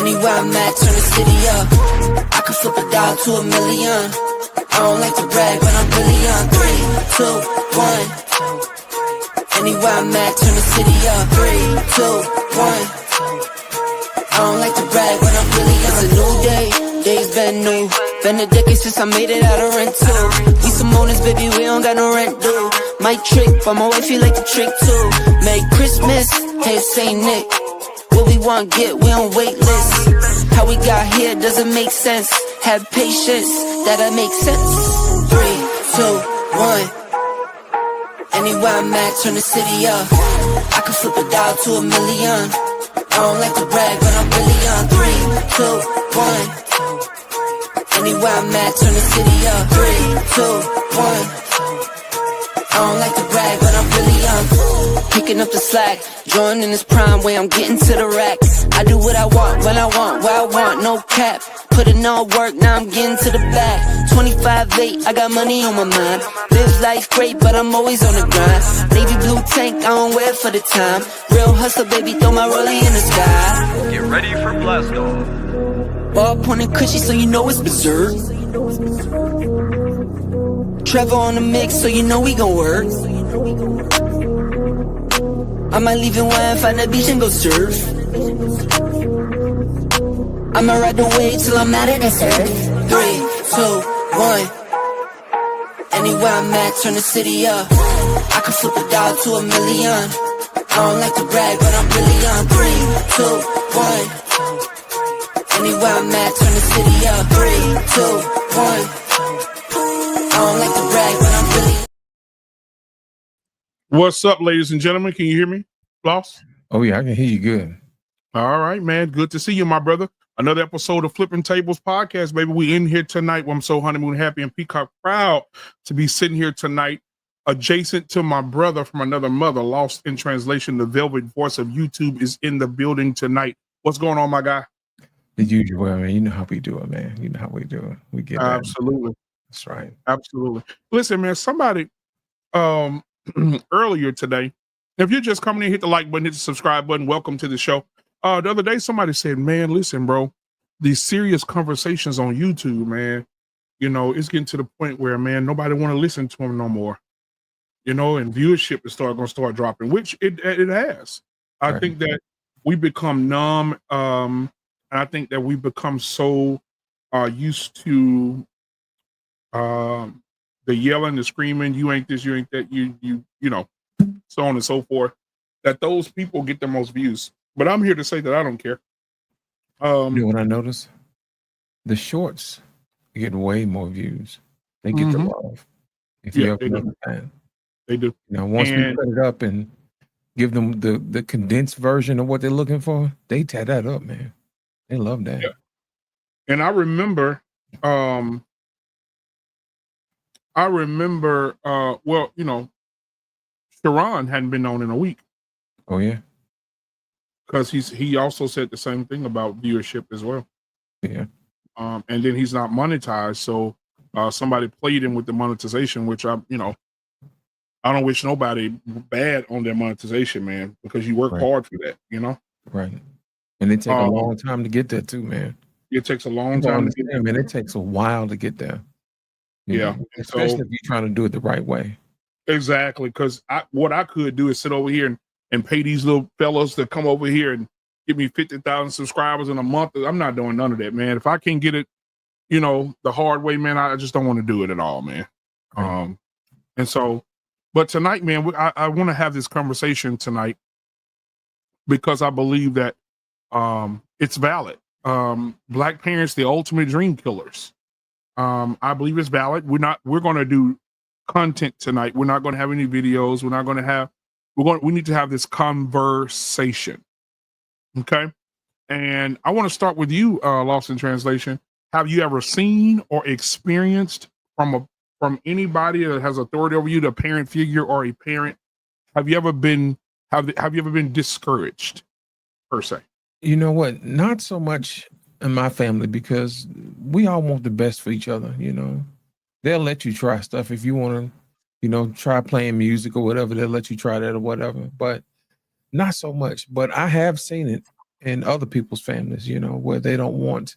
Anywhere I'm at, turn the city up. I can flip a dollar to $1 million. I don't like to brag, but I'm really on. 3, 2, 1. Anywhere I'm at, turn the city up. 3, 2, 1. I don't like to brag, but I'm really on. It's a new day, days been new. Been a decade since I made it out of rent too. We some owners, baby, we don't got no rent due. My trick, but my wife, you like the trick too. Merry Christmas, hey Saint Nick. What we want get, we on wait list. How we got here doesn't make sense. Have patience, that'll make sense. 3, 2, 1. Anywhere I'm at, turn the city up. I can flip a dollar to $1 million. I don't like to brag, but I'm really on. 3, 2, 1. Anywhere I'm at, turn the city up. 3, 2, 1. I don't like to brag, but I'm really on. Picking up the slack, joining this prime way, I'm getting to the rack. I do what I want, when I want, where I want, no cap. Put in all work, now I'm getting to the back. 25-8, I got money on my mind. Live life great, but I'm always on the grind. Navy blue tank, I don't wear it for the time. Real hustler, baby, throw my rollie in the sky. Get ready for blast off. Ball pointing cushy, so you know it's berserk. Trevor on the mix, so you know we gon' work. I might leave in one, find the beach and go surf. I'ma ride the wave till I'm out of the surf. 3, 2, 1. Anywhere I'm at, turn the city up. I can flip a dollar to $1 million. I don't like to brag, but I'm really on. 3, 2, 1. Anywhere I'm at, turn the city up. 3, 2, 1. I don't like to brag, but I'm really. What's up, ladies and gentlemen? Can you hear me, Floss? Oh, yeah, I can hear you good. All right, man. Good to see you, my brother. Another episode of Flippin' Tables podcast, baby. We in here tonight. I'm so honeymoon happy and peacock proud to be sitting here tonight adjacent to my brother from another mother. Lost in translation, the velvet voice of YouTube is in the building tonight. What's going on, my guy? The usual, man. You know how we do it, man. You know how we do it. We get that. Absolutely. That's right. Absolutely. Listen, man, somebody earlier today, if you're just coming in, hit the like button, hit the subscribe button. Welcome to the show. The other day, somebody said, man, listen, bro, these serious conversations on YouTube, man, you know, it's getting to the point where, man, nobody want to listen to them no more, you know, and viewership is going to start dropping, which it has. I Right. think that we become numb. And I think that we become so used to the yelling, the screaming, you ain't this, you ain't that, you know, so on and so forth, that those people get the most views. But I'm here to say that I don't care. You know what I noticed? The shorts get way more views. They get the love. If you they ever do. understand. They do. You know, once we And put it up and give them the condensed version of what they're looking for, they tear that up, man. They love that. yeah. And I remember well, you know, Sharon hadn't been on in a week Oh, yeah. because he also said the same thing about viewership as well. Yeah. And then he's not monetized, so somebody played him with the monetization, which I don't wish nobody bad on their monetization, man, because you work Right. hard for that, you know. Right. And it takes a long time to get there, too, man. It takes a long You gotta time to get understand, man. It takes a while to get there. You Yeah, know, and especially so if you're trying to do it the right way. exactly, because what I could do is sit over here and pay these little fellas to come over here and give me 50,000 subscribers in a month. I'm not doing none of that, man. If I can get it, you know, the hard way, man, I just don't want to do it at all, man. Right. And so, but tonight, man, I want to have this conversation tonight because I believe that it's valid. Black parents, the ultimate dream killers. I believe it's valid. We're going to do content tonight. We're not going to have any videos. We need to have this conversation. Okay. And I want to start with you, Lost in Translation. Have you ever seen or experienced from anybody that has authority over you, the parent figure or a parent? Have you ever been discouraged, per se? You know what? Not so much in my family because we all want the best for each other, you know. They'll let you try stuff if you want to, you know, try playing music or whatever. They'll let you try that or whatever, but not so much. But I have seen it in other people's families, where they don't want,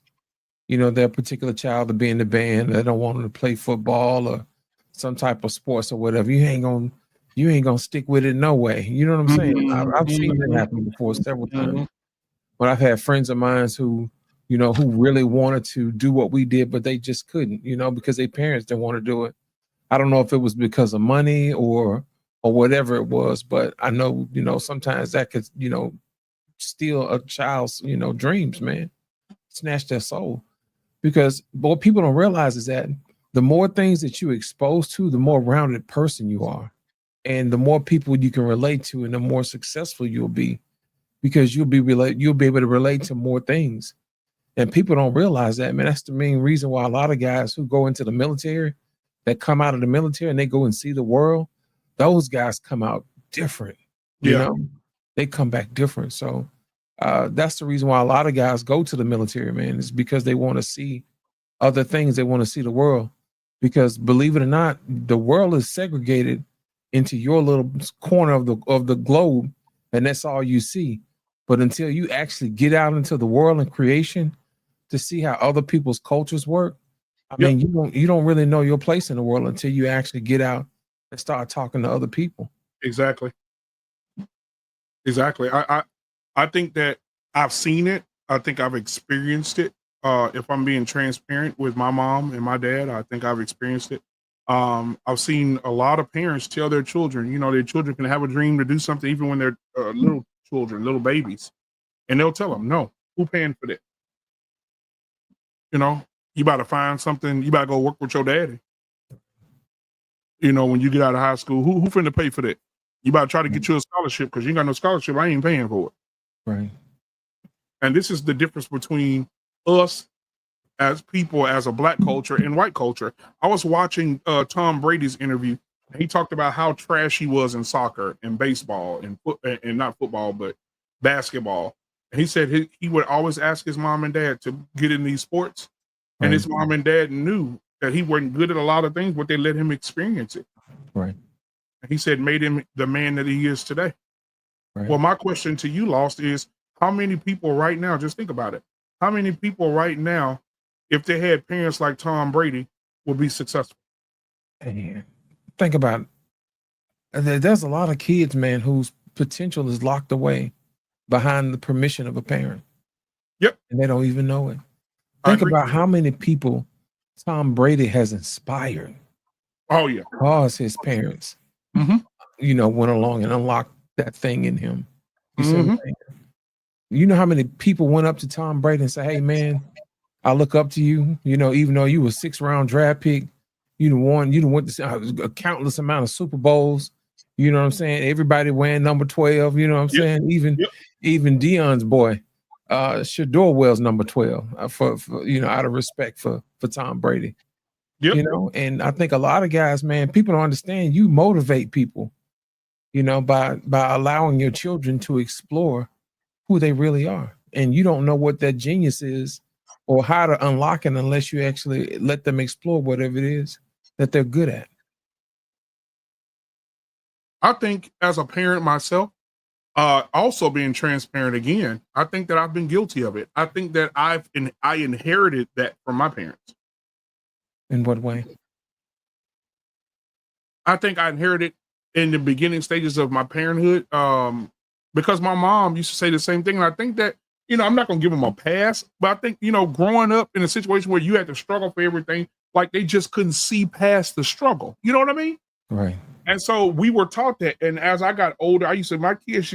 their particular child to be in the band. They don't want them to play football or some type of sports or whatever. You ain't gonna stick with it no way. You know what I'm saying? I've seen that happen before several times. But I've had friends of mine who, who really wanted to do what we did, but they just couldn't, because their parents didn't want to do it. I don't know if it was because of money or whatever it was, but I know, sometimes that could, steal a child's, dreams, man, snatch their soul. Because what people don't realize is that the more things that you expose to, the more rounded person you are. And the more people you can relate to, and the more successful you'll be, because you'll be able to relate to more things. And people don't realize that, man. That's the main reason why a lot of guys who go into the military, that come out of the military and they go and see the world, those guys come out different. They come back different. So that's the reason why a lot of guys go to the military, man, is because they want to see other things. They want to see the world, because believe it or not, the world is segregated into your little corner of the globe, and that's all you see. But until you actually get out into the world and creation to see how other people's cultures work, I mean, you don't really know your place in the world until you actually get out and start talking to other people. Exactly. I think that I've seen it. I think I've experienced it. If I'm being transparent with my mom and my dad, I think I've experienced it. I've seen a lot of parents tell their children, their children can have a dream to do something even when they're little children, little babies, and they'll tell them, "No, who paying for that? You got to find something. You got to go work with your daddy. When you get out of high school, who finna pay for that? You about to try to get you a scholarship, because you ain't got no scholarship. I ain't paying for it." Right. And this is the difference between us as people, as a black culture and white culture. I was watching Tom Brady's interview. He talked about how trash he was in soccer and baseball and not football, but basketball. And he said he would always ask his mom and dad to get in these sports. Right. And his mom and dad knew that he wasn't good at a lot of things, but they let him experience it. Right. And he said made him the man that he is today. Right. Well, my question to you, Lost, is how many people right now, just think about it, how many people right now, if they had parents like Tom Brady, would be successful? And think about it. There's a lot of kids, man, whose potential is locked away behind the permission of a parent. Yep. And they don't even know it. Think about how many people Tom Brady has inspired. Oh, yeah. Because his parents, went along and unlocked that thing in him. You know how many people went up to Tom Brady and said, "Hey, man, I look up to you. Even though you were 6th-round draft pick, you went to a countless amount of Super Bowls. You know what I'm saying? Everybody wearing number 12. You know what I'm saying? Even Dion's boy, Shador wears number 12 for out of respect for Tom Brady. And I think a lot of guys, man, people don't understand. You motivate people, by allowing your children to explore who they really are. And you don't know what that genius is or how to unlock it unless you actually let them explore whatever it is that they're good at. I think as a parent myself, also being transparent again, I think that I've been guilty of it. I think that I inherited that from my parents. In what way? I think I inherited in the beginning stages of my parenthood, because my mom used to say the same thing. And I think that, I'm not going to give them a pass, but I think, growing up in a situation where you had to struggle for everything, like they just couldn't see past the struggle. You know what I mean? Right. And so we were taught that. And as I got older,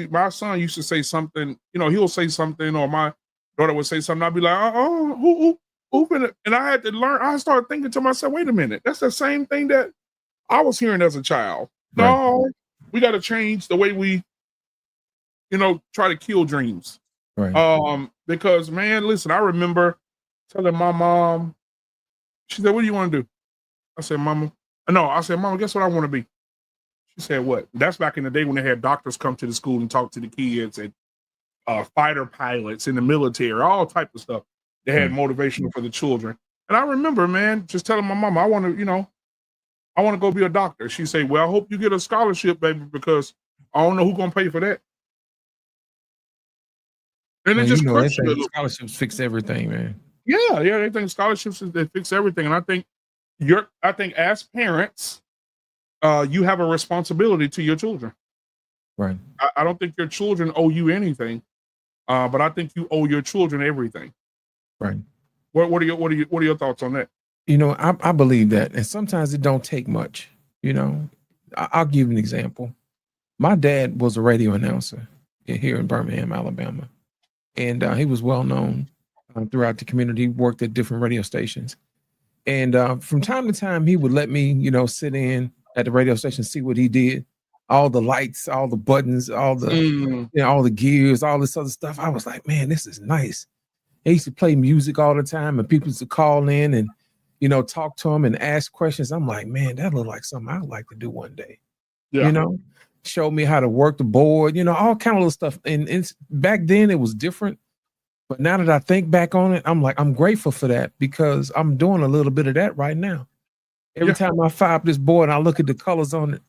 my son used to say something, he'll say something, or my daughter would say something. I'd be like, who finna? And I had to learn. I started thinking to myself, wait a minute, that's the same thing that I was hearing as a child. Right. No, we got to change the way we, try to kill dreams. Right. Because, man, listen, I remember telling my mom, she said, "What do you want to do?" I said, "Mama, guess what I want to be?" She said, "What?" That's back in the day when they had doctors come to the school and talk to the kids, and fighter pilots in the military, all type of stuff. They had motivational for the children. And I remember, man, just telling my mama, I want to go be a doctor. She said, "Well, I hope you get a scholarship, baby, because I don't know who's going to pay for that." And it Man, you just know, they crushes you a think little. scholarships fix everything, man. Yeah, they think scholarships they fix everything, and I think as parents, you have a responsibility to your children. Right. I don't think your children owe you anything, but I think you owe your children everything. Right. What are your thoughts on that? You know, I believe that. And sometimes it don't take much. You know, I'll give you an example. My dad was a radio announcer here in Birmingham, Alabama. And he was well known throughout the community. He worked at different radio stations. And from time to time, he would let me, you know, sit in at the radio station, see what he did, all the lights, all the buttons, Mm, all the gears, all this other stuff. I was like, man, this is nice. He used to play music all the time, and people used to call in and, you know, talk to him and ask questions. I'm like, man, that looked like something I'd like to do one day. yeah, You know, showed me how to work the board, you know, all kind of little stuff. And it's back then it was different. But now that I think back on it, I'm like, I'm grateful for that because I'm doing a little bit of that right now. Every yeah, time I fire up this board and I look at the colors on it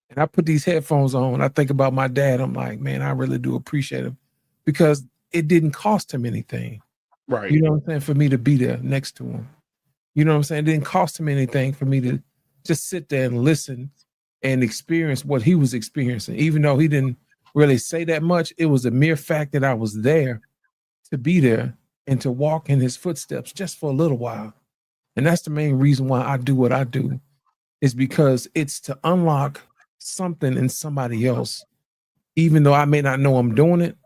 and I put these headphones on, I think about my dad. I'm like, man, I really do appreciate him because it didn't cost him anything. right. You know what I'm saying? For me to be there next to him. You know what I'm saying? It didn't cost him anything for me to just sit there and listen and experience what he was experiencing. Even though he didn't really say that much, it was a mere fact that I was there to be there and to walk in his footsteps just for a little while. And that's the main reason why I do what I do, is because it's to unlock something in somebody else, even though I may not know I'm doing it.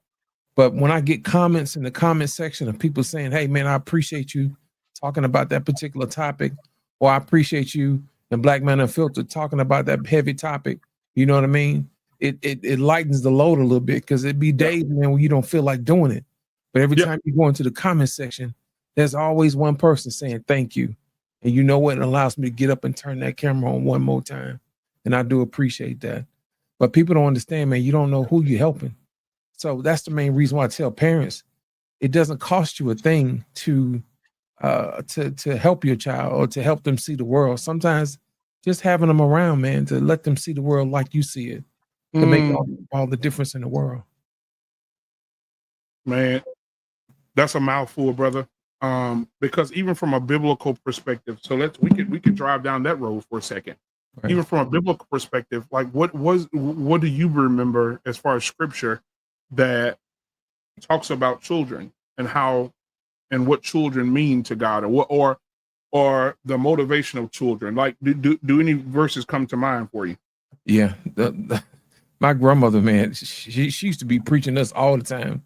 But when I get comments in the comment section of people saying, hey, man, I appreciate you talking about that particular topic, or I appreciate you and Black Man Unfiltered talking about that heavy topic, you know what I mean? It lightens the load a little bit because it'd be days, man, when you don't feel like doing it. But every Yep. time you go into the comment section, there's always one person saying thank you. And you know what? It allows me to get up and turn that camera on one more time. And I do appreciate that. But people don't understand, man, you don't know who you're helping. So that's the main reason why I tell parents, it doesn't cost you a thing to help your child or to help them see the world. Sometimes just having them around, man, to let them see the world like you see it, can make all the difference in the world. Man, that's a mouthful, brother. Because even from a biblical perspective, so we could drive down that road for a second. Right. Even from a biblical perspective, like what do you remember as far as scripture that talks about children and how and what children mean to God, or the motivation of children? Like, do any verses come to mind for you? Yeah, my grandmother, man, she used to be preaching us all the time,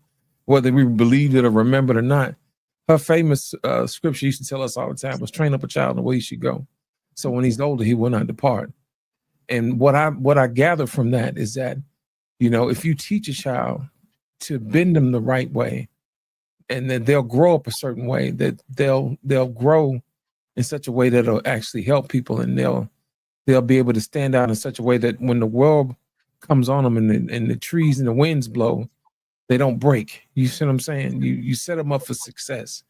whether we believed it or remembered or not. Her famous scripture used to tell us all the time was, train up a child in the way he should go, so when he's older, he will not depart. And what I gather from that is that, you know, if you teach a child to bend them the right way, and then they'll grow up a certain way, that they'll grow in such a way that'll actually help people, and they'll be able to stand out in such a way that when the world comes on them and the trees and the winds blow, they don't break. You see what I'm saying? You set them up for success.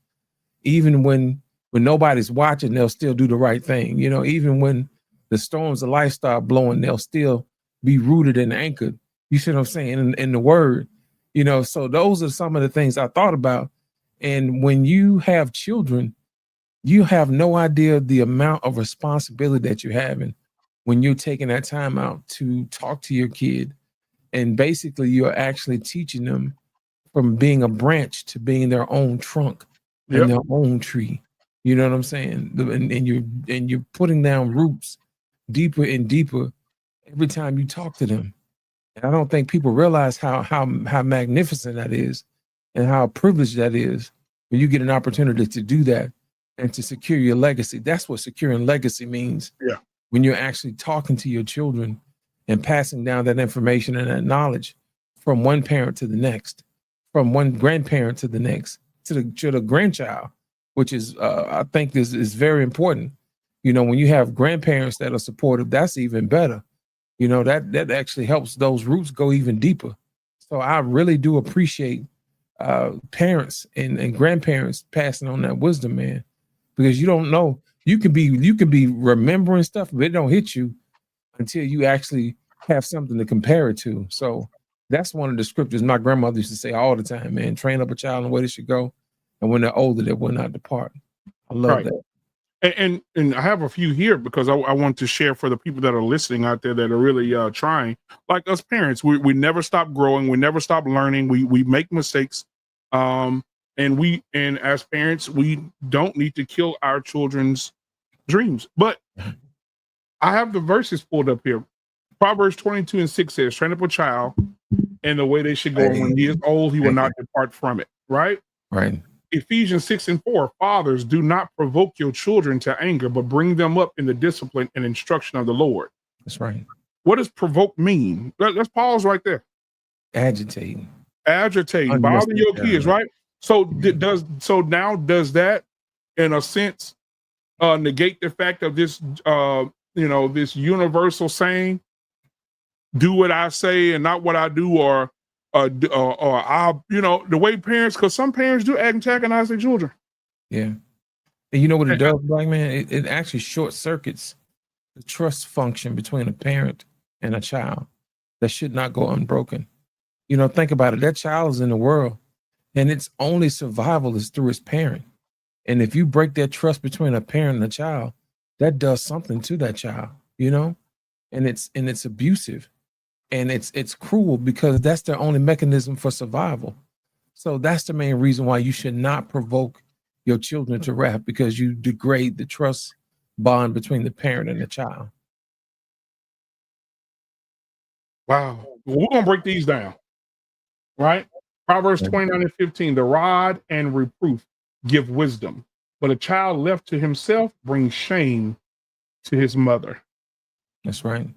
Even when nobody's watching, they'll still do the right thing. You know, even when the storms of life start blowing, they'll still be rooted and anchored. You see what I'm saying? In the word, you know, so those are some of the things I thought about. And when you have children, you have no idea the amount of responsibility that you're having when you're taking that time out to talk to your kid. And basically, you're actually teaching them from being a branch to being their own trunk and their own tree. You know what I'm saying? And you're putting down roots deeper and deeper every time you talk to them. And I don't think people realize how magnificent that is and how privileged that is when you get an opportunity to do that and to secure your legacy. That's what securing legacy means. Yeah. When you're actually talking to your children and passing down that information and that knowledge from one parent to the next, from one grandparent to the next, to the grandchild, which is I think is very important. You know, when you have grandparents that are supportive, that's even better. You know, that actually helps those roots go even deeper. So I really do appreciate parents and grandparents passing on that wisdom, man, because you don't know, you can be remembering stuff, but it don't hit you until you actually have something to compare it to. So That's one of the scriptures my grandmother used to say all the time, man. Train up a child in the way they should go, and when they're older, they will not depart. I love Right. that. And I have a few here because I want to share for the people that are listening out there that are really trying. Like us parents, we never stop growing, we never stop learning, we make mistakes, and as parents, we don't need to kill our children's dreams. But I have the verses pulled up here. Proverbs 22:6 says, "Train up a child in the way they should go, and when he is old, he will not depart from it." Right. Right. Ephesians 6:4, fathers, do not provoke your children to anger, but bring them up in the discipline and instruction of the Lord. That's right. What does provoke mean? Let's pause right there. Agitating, bother your kids, right? So does that, in a sense, negate the fact of this, this universal saying, "Do what I say and not what I do," or I, the way parents, because some parents do antagonize their children. Yeah. And you know what it does, Black man? It actually short circuits the trust function between a parent and a child that should not go unbroken. Think about it. That child is in the world, and its only survival is through its parent. And if you break that trust between a parent and a child, that does something to that child, and it's abusive. And it's cruel because that's their only mechanism for survival. So that's the main reason why you should not provoke your children to wrath, because you degrade the trust bond between the parent and the child. Wow. Well, we're going to break these down, right? Proverbs 29:15, the rod and reproof give wisdom, but a child left to himself brings shame to his mother. That's right.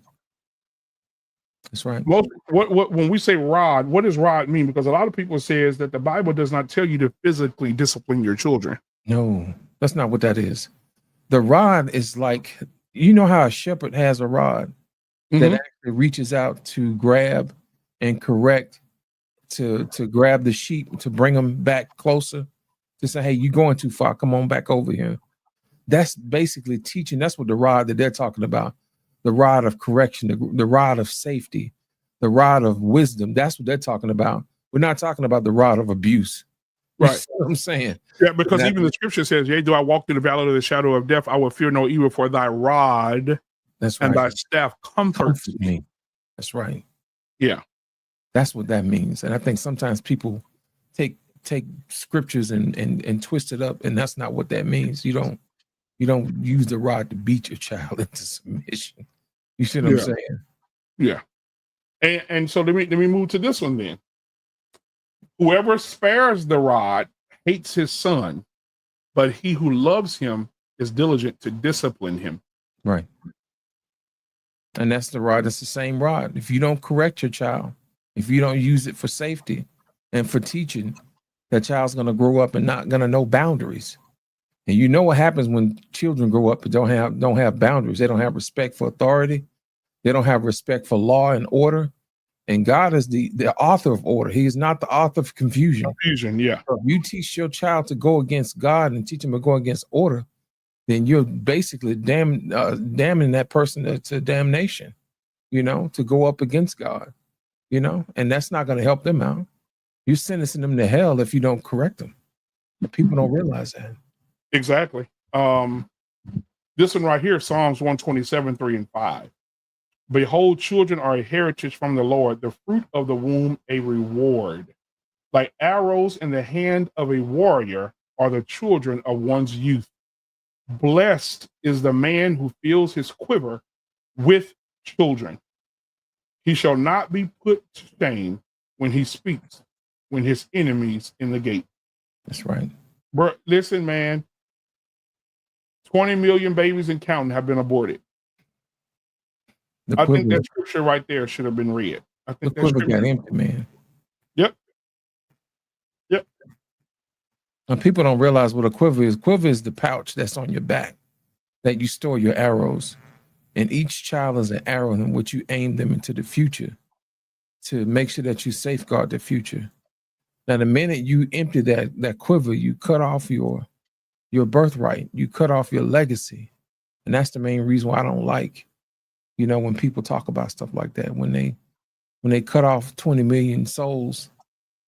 That's right. What when we say rod, what does rod mean? Because a lot of people says that the Bible does not tell you to physically discipline your children. No, that's not what that is. The rod is like, how a shepherd has a rod that actually reaches out to grab and correct, to grab the sheep, to bring them back closer, to say, "Hey, you're going too far. Come on back over here." That's basically teaching. That's what the rod that they're talking about. The rod of correction, the rod of safety, the rod of wisdom. That's what they're talking about. We're not talking about the rod of abuse. Right. You see what I'm saying? Yeah, because even the scripture says, "Yea, do I walk through the valley of the shadow of death, I will fear no evil, for thy rod and thy staff comforts me." That's right. Yeah. That's what that means. And I think sometimes people take scriptures and twist it up, and that's not what that means. You don't use the rod to beat your child into submission. You see what I'm saying? Yeah. And so let me move to this one then. Whoever spares the rod hates his son, but he who loves him is diligent to discipline him. Right. And that's the rod. That's the same rod. If you don't correct your child, if you don't use it for safety and for teaching, that child's going to grow up and not going to know boundaries. And you know what happens when children grow up and don't have boundaries. They don't have respect for authority. They don't have respect for law and order. And God is the author of order. He is not the author of confusion. Yeah. So if you teach your child to go against God and teach them to go against order, then you're basically damning that person to damnation, to go up against God, and that's not going to help them out. You're sentencing them to hell if you don't correct them. But people don't realize that. Exactly. This one right here, Psalms 127, 3 and 5. Behold, children are a heritage from the Lord, the fruit of the womb a reward. Like arrows in the hand of a warrior are the children of one's youth. Blessed is the man who fills his quiver with children. He shall not be put to shame when he speaks, when his enemies in the gate. That's right. Bro, listen, man. 20 million babies and counting have been aborted. I think that scripture right there should have been read. I think the quiver got empty, man. Yep. And people don't realize what a quiver is. Quiver is the pouch that's on your back that you store your arrows. And each child is an arrow in which you aim them into the future to make sure that you safeguard the future. Now, the minute you empty that quiver, you cut off your birthright. You cut off your legacy. And that's the main reason why I don't like, when people talk about stuff like that, when they when they cut off 20 million souls,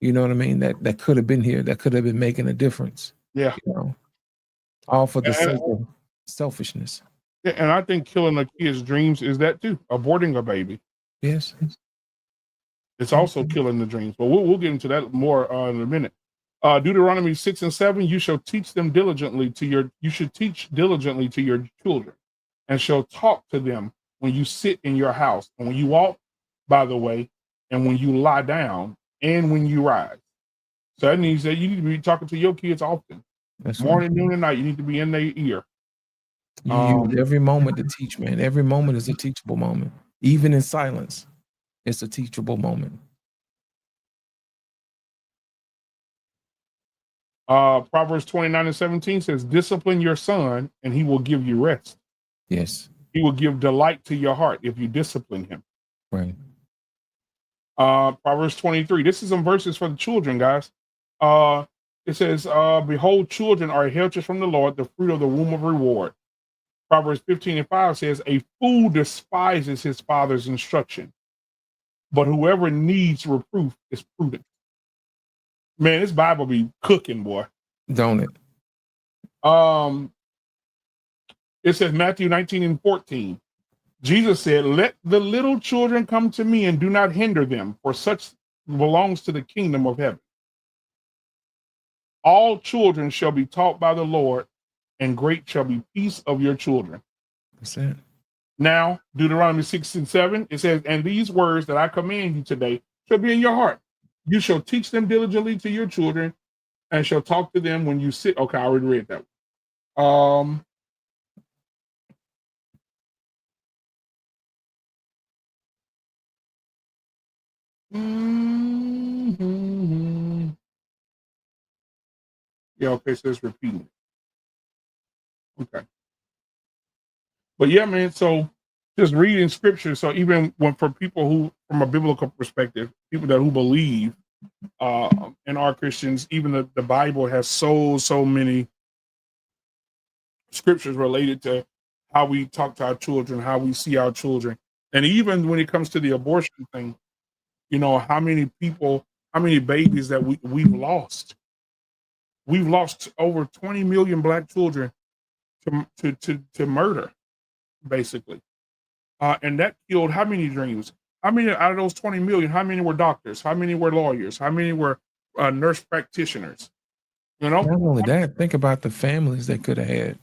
you know what I mean? That could have been here, that could have been making a difference. Yeah. You know, all for the And, sake of selfishness. and I think killing a kid's dreams is that too. Aborting a baby. Yes. It's also killing the dreams. But we'll get into that more in a minute. Deuteronomy 6 and 7, you should teach diligently to your children, and shall talk to them when you sit in your house, and when you walk by the way, and when you lie down, and when you rise. So that means that you need to be talking to your kids often. That's Morning, right. noon, and night. You need to be in their ear. You use every moment to teach, man. Every moment is a teachable moment. Even in silence, it's a teachable moment. Proverbs 29 and 17 says, discipline your son, and he will give you rest. Yes. He will give delight to your heart if you discipline him. Right. Proverbs 23. This is some verses for the children, guys. It says, behold, children are a heritage from the Lord, the fruit of the womb of reward. Proverbs 15 and 5 says, a fool despises his father's instruction, but whoever needs reproof is prudent. Man, this Bible be cooking, boy. Don't it? It says Matthew 19 and 14. Jesus said, let the little children come to me and do not hinder them, for such belongs to the kingdom of heaven. All children shall be taught by the Lord, and great shall be peace of your children. That's it. Now, Deuteronomy 6 and 7, it says, and these words that I command you today shall be in your heart. You shall teach them diligently to your children, and shall talk to them when you sit. Okay, I already read that one. Yeah, okay, so it's repeating. Okay. But yeah, man, so just reading scripture. So even when for people who, from a biblical perspective, people who believe and are Christians, even the Bible has so many scriptures related to how we talk to our children, how we see our children. And even when it comes to the abortion thing, you know, how many babies that we've lost. We've lost over 20 million black children to murder, basically. And that killed how many dreams? How many out of those 20 million, how many were doctors? How many were lawyers? How many were nurse practitioners? You know? Not only that, think about the families they could have had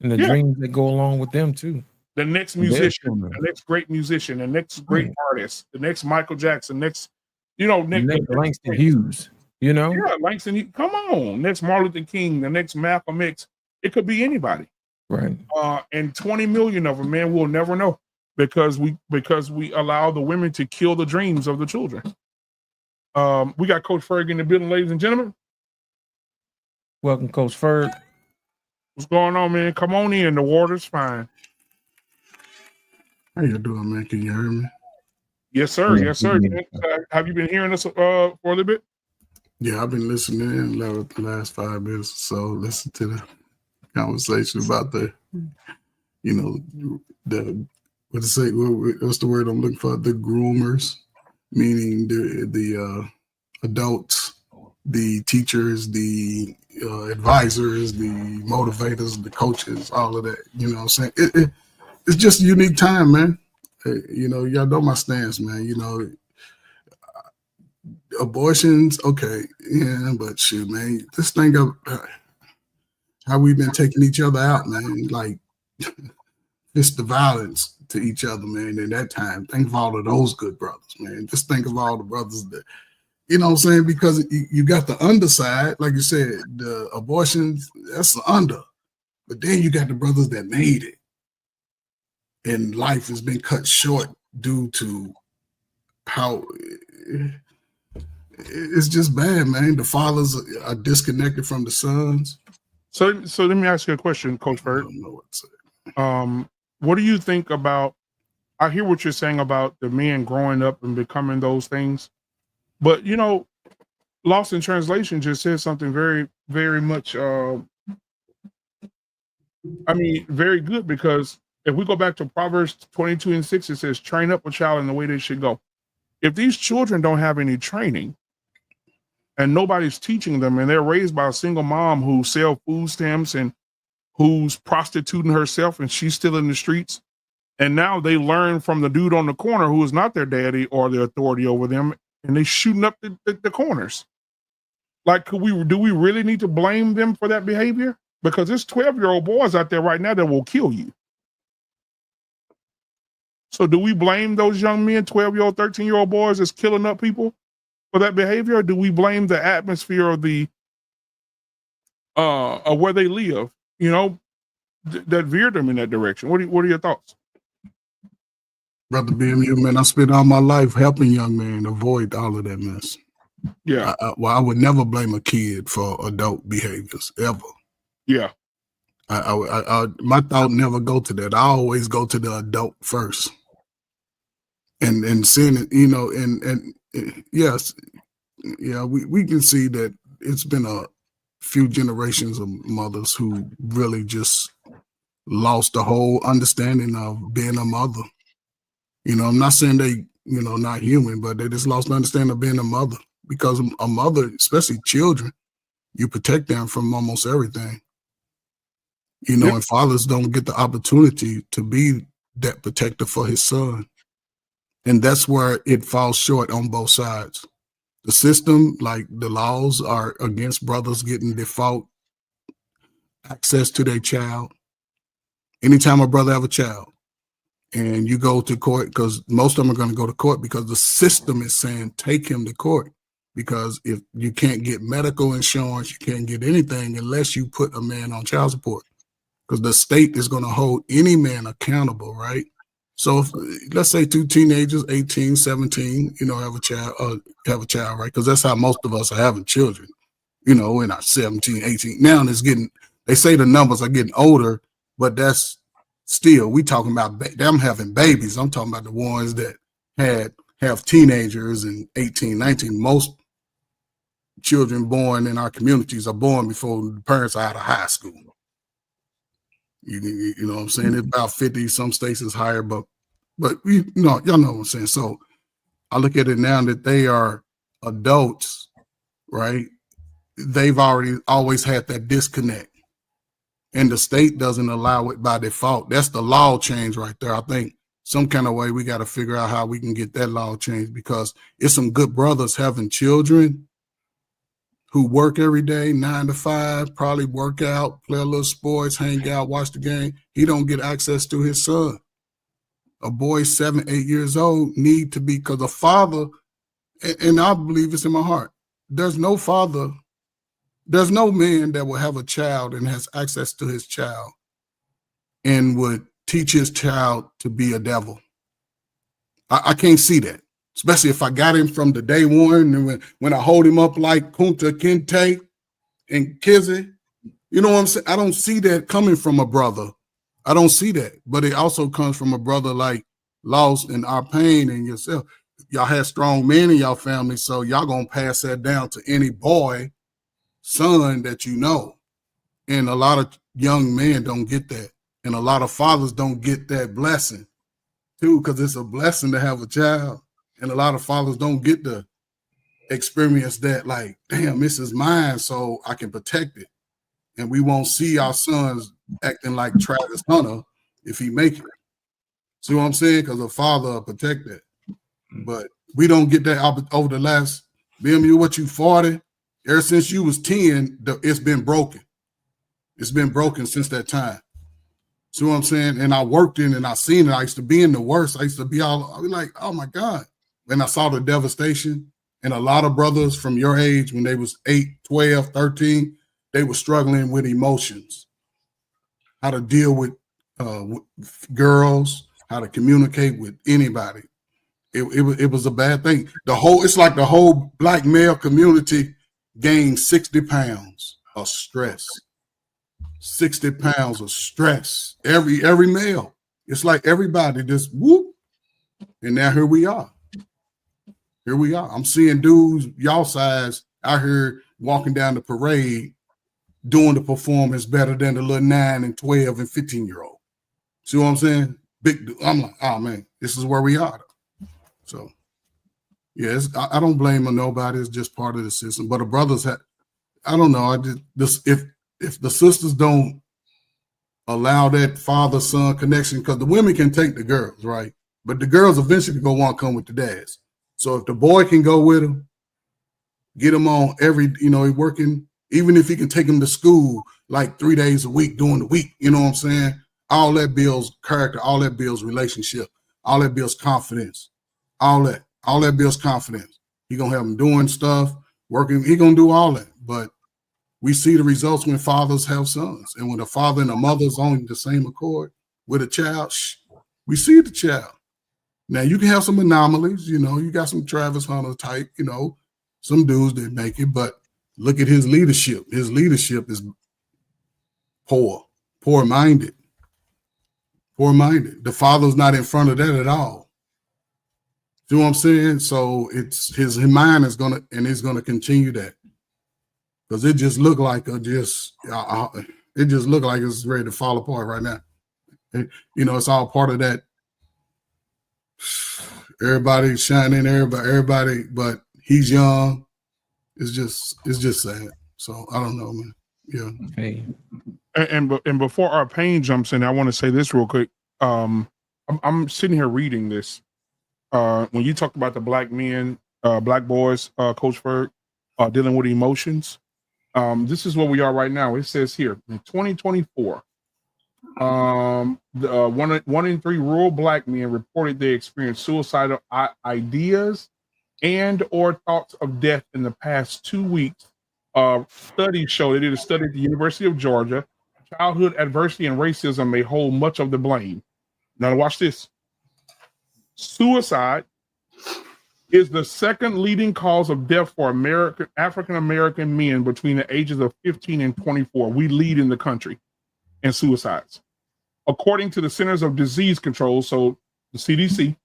and the Yeah. dreams that go along with them too. The next Their musician, children. the next great musician, the next great Right. artist, the next Michael Jackson, next, you know, The next Langston Hughes, you know? Yeah, Langston, come on. Next Martin Luther King, the next Malcolm X. It could be anybody. Right. And 20 million of them, man, we'll never know because we allow the women to kill the dreams of the children. We got Coach Ferg in the building, ladies and gentlemen. Welcome, Coach Ferg. What's going on, man? Come on in. The water's fine. How you doing, man? Can you hear me? Yes, sir. Yeah, Yes, sir. yeah. Have you been hearing us for a little bit? Yeah, I've been listening in the last 5 minutes or so. Listen to the conversation about the, you know, what's the word I'm looking for? The groomers, meaning the adults, the teachers, the advisors, the motivators, the coaches, all of that. You know what I'm saying? It's just a unique time, man. You know, y'all know my stance, man. You know, abortions, okay, yeah, but shoot, man, this thing of how we've been taking each other out, man. Like, it's the violence to each other, man. In that time, think of all of those good brothers, man. Just think of all the brothers that, you know what I'm saying? Because you got the underside, like you said, the abortions, that's the under. But then you got the brothers that made it. And life has been cut short due to how it's just bad, man. The fathers are disconnected from the sons. So let me ask you a question, Coach Ferg. I don't know what to say. What do you think about? I hear what you're saying about the men growing up and becoming those things, but you know, Lost in Translation just says something very, very much. Very good, because if we go back to Proverbs 22 and 6, it says, "Train up a child in the way they should go." If these children don't have any training and nobody's teaching them, and they're raised by a single mom who sells food stamps and who's prostituting herself, and she's still in the streets, and now they learn from the dude on the corner who is not their daddy or the authority over them, and they shooting up the corners. Like, do we really need to blame them for that behavior? Because there's 12-year-old boys out there right now that will kill you. So do we blame those young men, 12-year-old, 13-year-old boys that's killing up people for that behavior? Or do we blame the atmosphere of of where they live, that veered them in that direction? What are your thoughts? Brother BMU, man, I spent all my life helping young men avoid all of that mess. Yeah. I would never blame a kid for adult behaviors, ever. Yeah. My thought never go to that. I always go to the adult first. And seeing it, and yes, yeah, we can see that it's been a few generations of mothers who really just lost the whole understanding of being a mother. I'm not saying they, not human, but they just lost the understanding of being a mother, because a mother, especially children, you protect them from almost everything. Yep. And fathers don't get the opportunity to be that protector for his son. And that's where it falls short on both sides. The system, like the laws, are against brothers getting default access to their child. Anytime a brother have a child and you go to court, because most of them are going to go to court because the system is saying take him to court. Because if you can't get medical insurance, you can't get anything unless you put a man on child support. Because the state is going to hold any man accountable, right? So if, let's say two teenagers, 18, 17, have a child, right? Because that's how most of us are having children, in our 17, 18. Now they say the numbers are getting older, but that's still, we talking about them having babies. I'm talking about the ones that have teenagers and 18, 19. Most children born in our communities are born before the parents are out of high school. You know what I'm saying? It's about 50, some states is higher, but y'all know what I'm saying. So I look at it now that they are adults, right? They've always had that disconnect, and the state doesn't allow it by default. That's the law change right there. I think some kind of way we got to figure out how we can get that law changed, because it's some good brothers having children who work every day, 9 to 5, probably work out, play a little sports, hang out, watch the game. He don't get access to his son. A boy 7, 8 years old need to be, because a father, and I believe it's in my heart, there's no man that will have a child and has access to his child and would teach his child to be a devil. I can't see that. Especially if I got him from the day one, and when I hold him up like Kunta Kinte and Kizzy, you know what I'm saying? I don't see that coming from a brother. I don't see that. But it also comes from a brother like Lost and Our Pain and yourself. Y'all had strong men in y'all family, so y'all gonna pass that down to any boy, son that you know. And a lot of young men don't get that. And a lot of fathers don't get that blessing too, because it's a blessing to have a child. And a lot of fathers don't get to experience that, like, damn, this is mine, so I can protect it. And we won't see our sons acting like Travis Hunter if he make it. See what I'm saying? Because a father will protect that. But we don't get that over the last, BMU, what you 40? Ever since you was 10, it's been broken. It's been broken since that time. See what I'm saying? And I worked in and I seen it. I used to be in the worst. I used to be I was like, oh my God. And I saw the devastation, and a lot of brothers from your age, when they was 8, 12, 13, they were struggling with emotions, how to deal with girls, how to communicate with anybody. It was a bad thing. It's like the whole black male community gained 60 pounds of stress. 60 pounds of stress. Every male. It's like everybody just whoop. And now here we are. Here we are. I'm seeing dudes y'all size out here walking down the parade doing the performance better than the little 9 and 12 and 15-year-old. See what I'm saying? I'm like, oh man, this is where we are. So Yes, I don't blame nobody. It's just part of the system. But the brothers have, I don't know. I just this if the sisters don't allow that father-son connection, because the women can take the girls, right? But the girls eventually gonna want to come with the dads. So if the boy can go with him, get him on every, he working, even if he can take him to school like 3 days a week during the week, you know what I'm saying? All that builds character, all that builds relationship, all that builds confidence, all that builds confidence. He gonna have him doing stuff, working, he gonna do all that. But we see the results when fathers have sons. And when a father and a mother's on the same accord with a child, we see the child. Now, you can have some anomalies, you got some Travis Hunter type, some dudes that make it, but look at his leadership. His leadership is poor-minded. The father's not in front of that at all. See what I'm saying? So it's his mind is gonna continue that. Because it just looked like it just looked like it's ready to fall apart right now. It's all part of that. Everybody shining, everybody, but he's young. It's just sad. So I don't know, man. Yeah. Hey. And before our pain jumps in, I want to say this real quick. I'm sitting here reading this. When you talk about the black men, black boys, Coach Ferg, dealing with emotions. This is where we are right now. It says here in 2024, one in three rural black men reported they experienced suicidal ideas and or thoughts of death in the past 2 weeks. Studies show, they did a study at the University of Georgia. Childhood adversity and racism may hold much of the blame. Now watch this. Suicide is the second leading cause of death for African-American men between the ages of 15 and 24. We lead in the country in suicides. According to the Centers of Disease Control, so the CDC,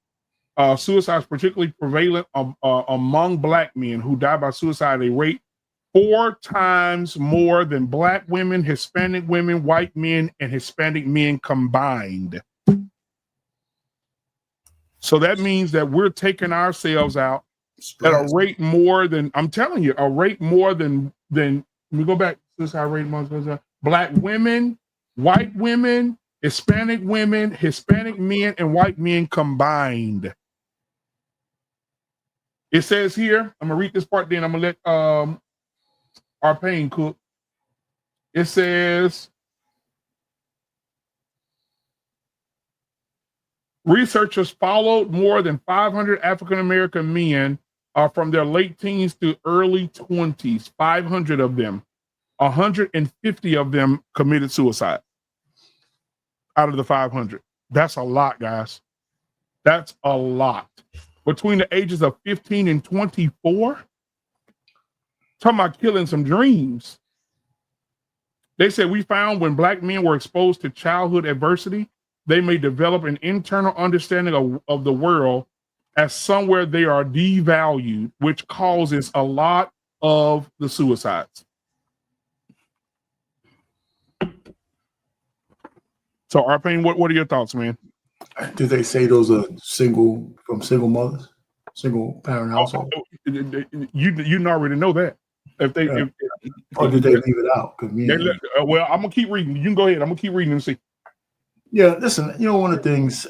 suicide is particularly prevalent among black men who die by suicide at a rate 4 times more than black women, Hispanic women, white men, and Hispanic men combined. So that means that we're taking ourselves out at a rate more than, I'm telling you, a rate more than we go back, suicide rate more black women, white women, Hispanic women, Hispanic men, and white men combined. It says here, I'm gonna read this part, then I'm gonna let our pain cook. It says, researchers followed more than 500 African-American men from their late teens to early 20s. 500 of them. 150 of them committed suicide out of the 500. That's a lot, guys. That's a lot. Between the ages of 15 and 24, talking about killing some dreams. They said, we found when black men were exposed to childhood adversity, they may develop an internal understanding of the world as somewhere they are devalued, which causes a lot of the suicides. So, Arpane, what are your thoughts, man? Did they say those are single mothers, single parent household? You already know that. If they, yeah. Or did they leave it out? Well, I'm gonna keep reading. You can go ahead. I'm gonna keep reading and see. Yeah, listen. One of the things.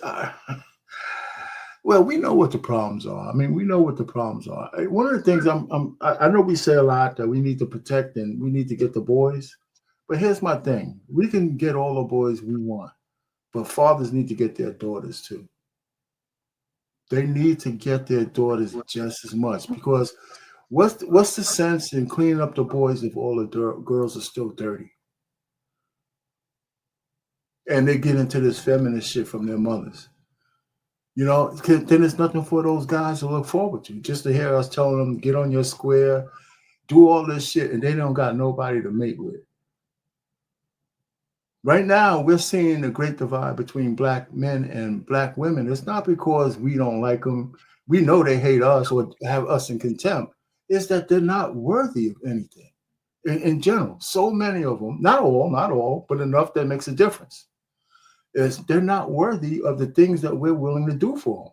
Well, we know what the problems are. I mean, we know what the problems are. One of the things I know we say a lot that we need to protect and we need to get the boys. But here's my thing: we can get all the boys we want, but fathers need to get their daughters too. They need to get their daughters just as much, because what's the sense in cleaning up the boys if all the girls are still dirty? And they get into this feminist shit from their mothers. Then there's nothing for those guys to look forward to. Just to hear us telling them, get on your square, do all this shit, and they don't got nobody to mate with. Right now, we're seeing the great divide between black men and black women. It's not because we don't like them. We know they hate us or have us in contempt. It's that they're not worthy of anything in general. So many of them, not all, but enough that makes a difference. They're not worthy of the things that we're willing to do for them.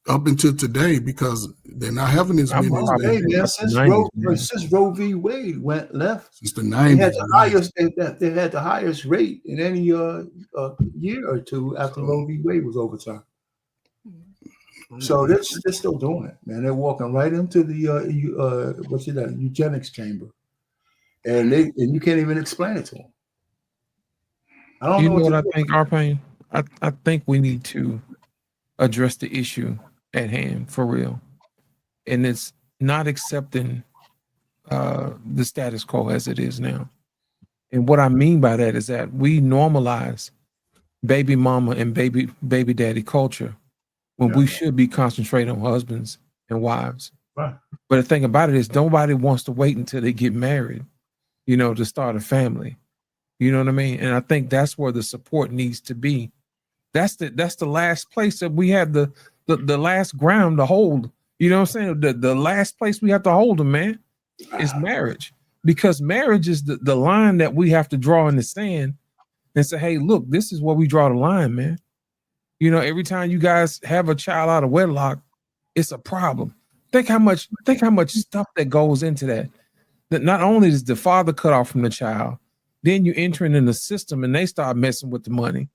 up until today because they're not having as I'm many as probably they Hey man, the 90s, man. since Roe v. Wade went left, since the they had 90s. the highest they had the highest rate in any year or two after Roe v. Wade was overturned. So they're still doing it, man. They're walking right into the eugenics chamber, and you can't even explain it to them. I don't You know know what to I do. think, Arpain? I think we need to address the issue at hand for real. And it's not accepting the status quo as it is now. And what I mean by that is that we normalize baby mama and baby daddy culture when we should be concentrating on husbands and wives. Right. But the thing about it is nobody wants to wait until they get married, to start a family. You know what I mean? And I think that's where the support needs to be. That's the last place that we have the last ground to hold. You know what I'm saying? The last place we have to hold them, man, is marriage. Because marriage is the line that we have to draw in the sand and say, hey, look, this is where we draw the line, man. Every time you guys have a child out of wedlock, it's a problem. Think how much stuff that goes into that. That not only is the father cut off from the child, then you entering in the system and they start messing with the money.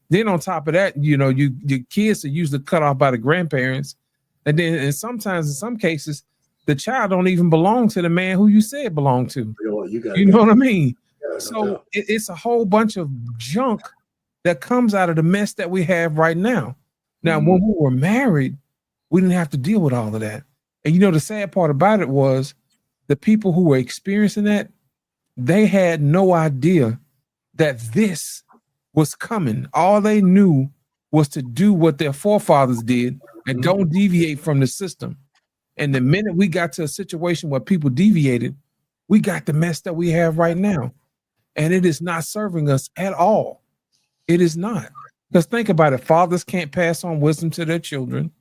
Then on top of that, your kids are usually cut off by the grandparents. And then in some cases, the child don't even belong to the man who you said belonged to. You know what I mean? So it's a whole bunch of junk that comes out of the mess that we have right now. Now, when we were married, we didn't have to deal with all of that. And the sad part about it was the people who were experiencing that, they had no idea that this was coming. All they knew was to do what their forefathers did and don't deviate from the system. And the minute we got to a situation where people deviated, we got the mess that we have right now. And it is not serving us at all. It is not. Because think about it. Fathers can't pass on wisdom to their children.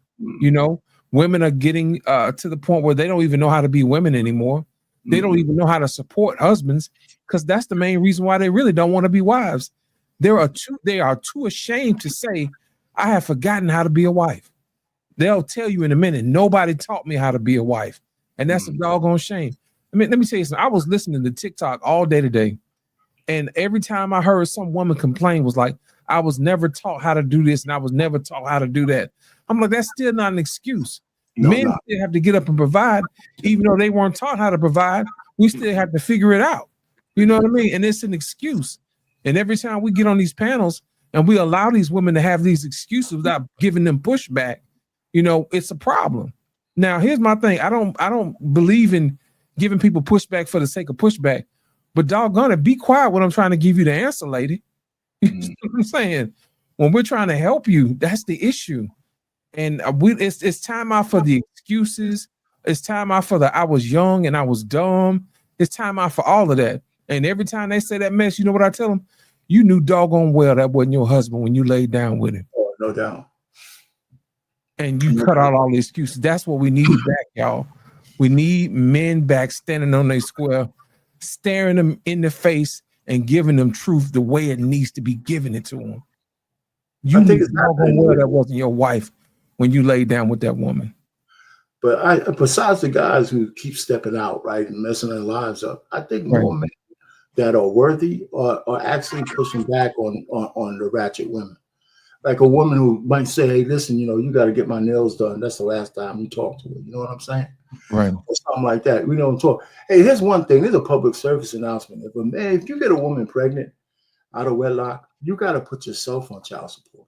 Women are getting to the point where they don't even know how to be women anymore. They don't even know how to support husbands because that's the main reason why they really don't want to be wives. They are too ashamed to say, I have forgotten how to be a wife. They'll tell you in a minute, nobody taught me how to be a wife. And that's a doggone shame. I mean, let me tell you something. I was listening to TikTok all day today. And every time I heard some woman complain was like, I was never taught how to do this and I was never taught how to do that. I'm like, that's still not an excuse. Men still have to get up and provide, even though they weren't taught how to provide. We still have to figure it out. You know what I mean? And it's an excuse. And every time we get on these panels and we allow these women to have these excuses without giving them pushback, it's a problem. Now, here's my thing. I don't believe in giving people pushback for the sake of pushback, but doggone it, be quiet when I'm trying to give you the answer, lady. You know what I'm saying? When we're trying to help you, that's the issue. And it's time out for the excuses. It's time out for the I was young and I was dumb. It's time out for all of that. And every time they say that mess, you know what I tell them? You knew doggone well that wasn't your husband when you laid down with him. Oh, no doubt. And you cut out all the excuses. That's what we need back, y'all. We need men back standing on their square, staring them in the face and giving them truth the way it needs to be given it to them. You knew doggone well that wasn't your wife when you laid down with that woman. But besides the guys who keep stepping out, right, and messing their lives up, I think more men that are worthy are actually pushing back on the ratchet women. Like a woman who might say, hey, listen, you got to get my nails done. That's the last time you talk to her. You know what I'm saying? Right. Or something like that. We don't talk. Hey, here's one thing. There's a public service announcement. If you get a woman pregnant out of wedlock, you got to put yourself on child support.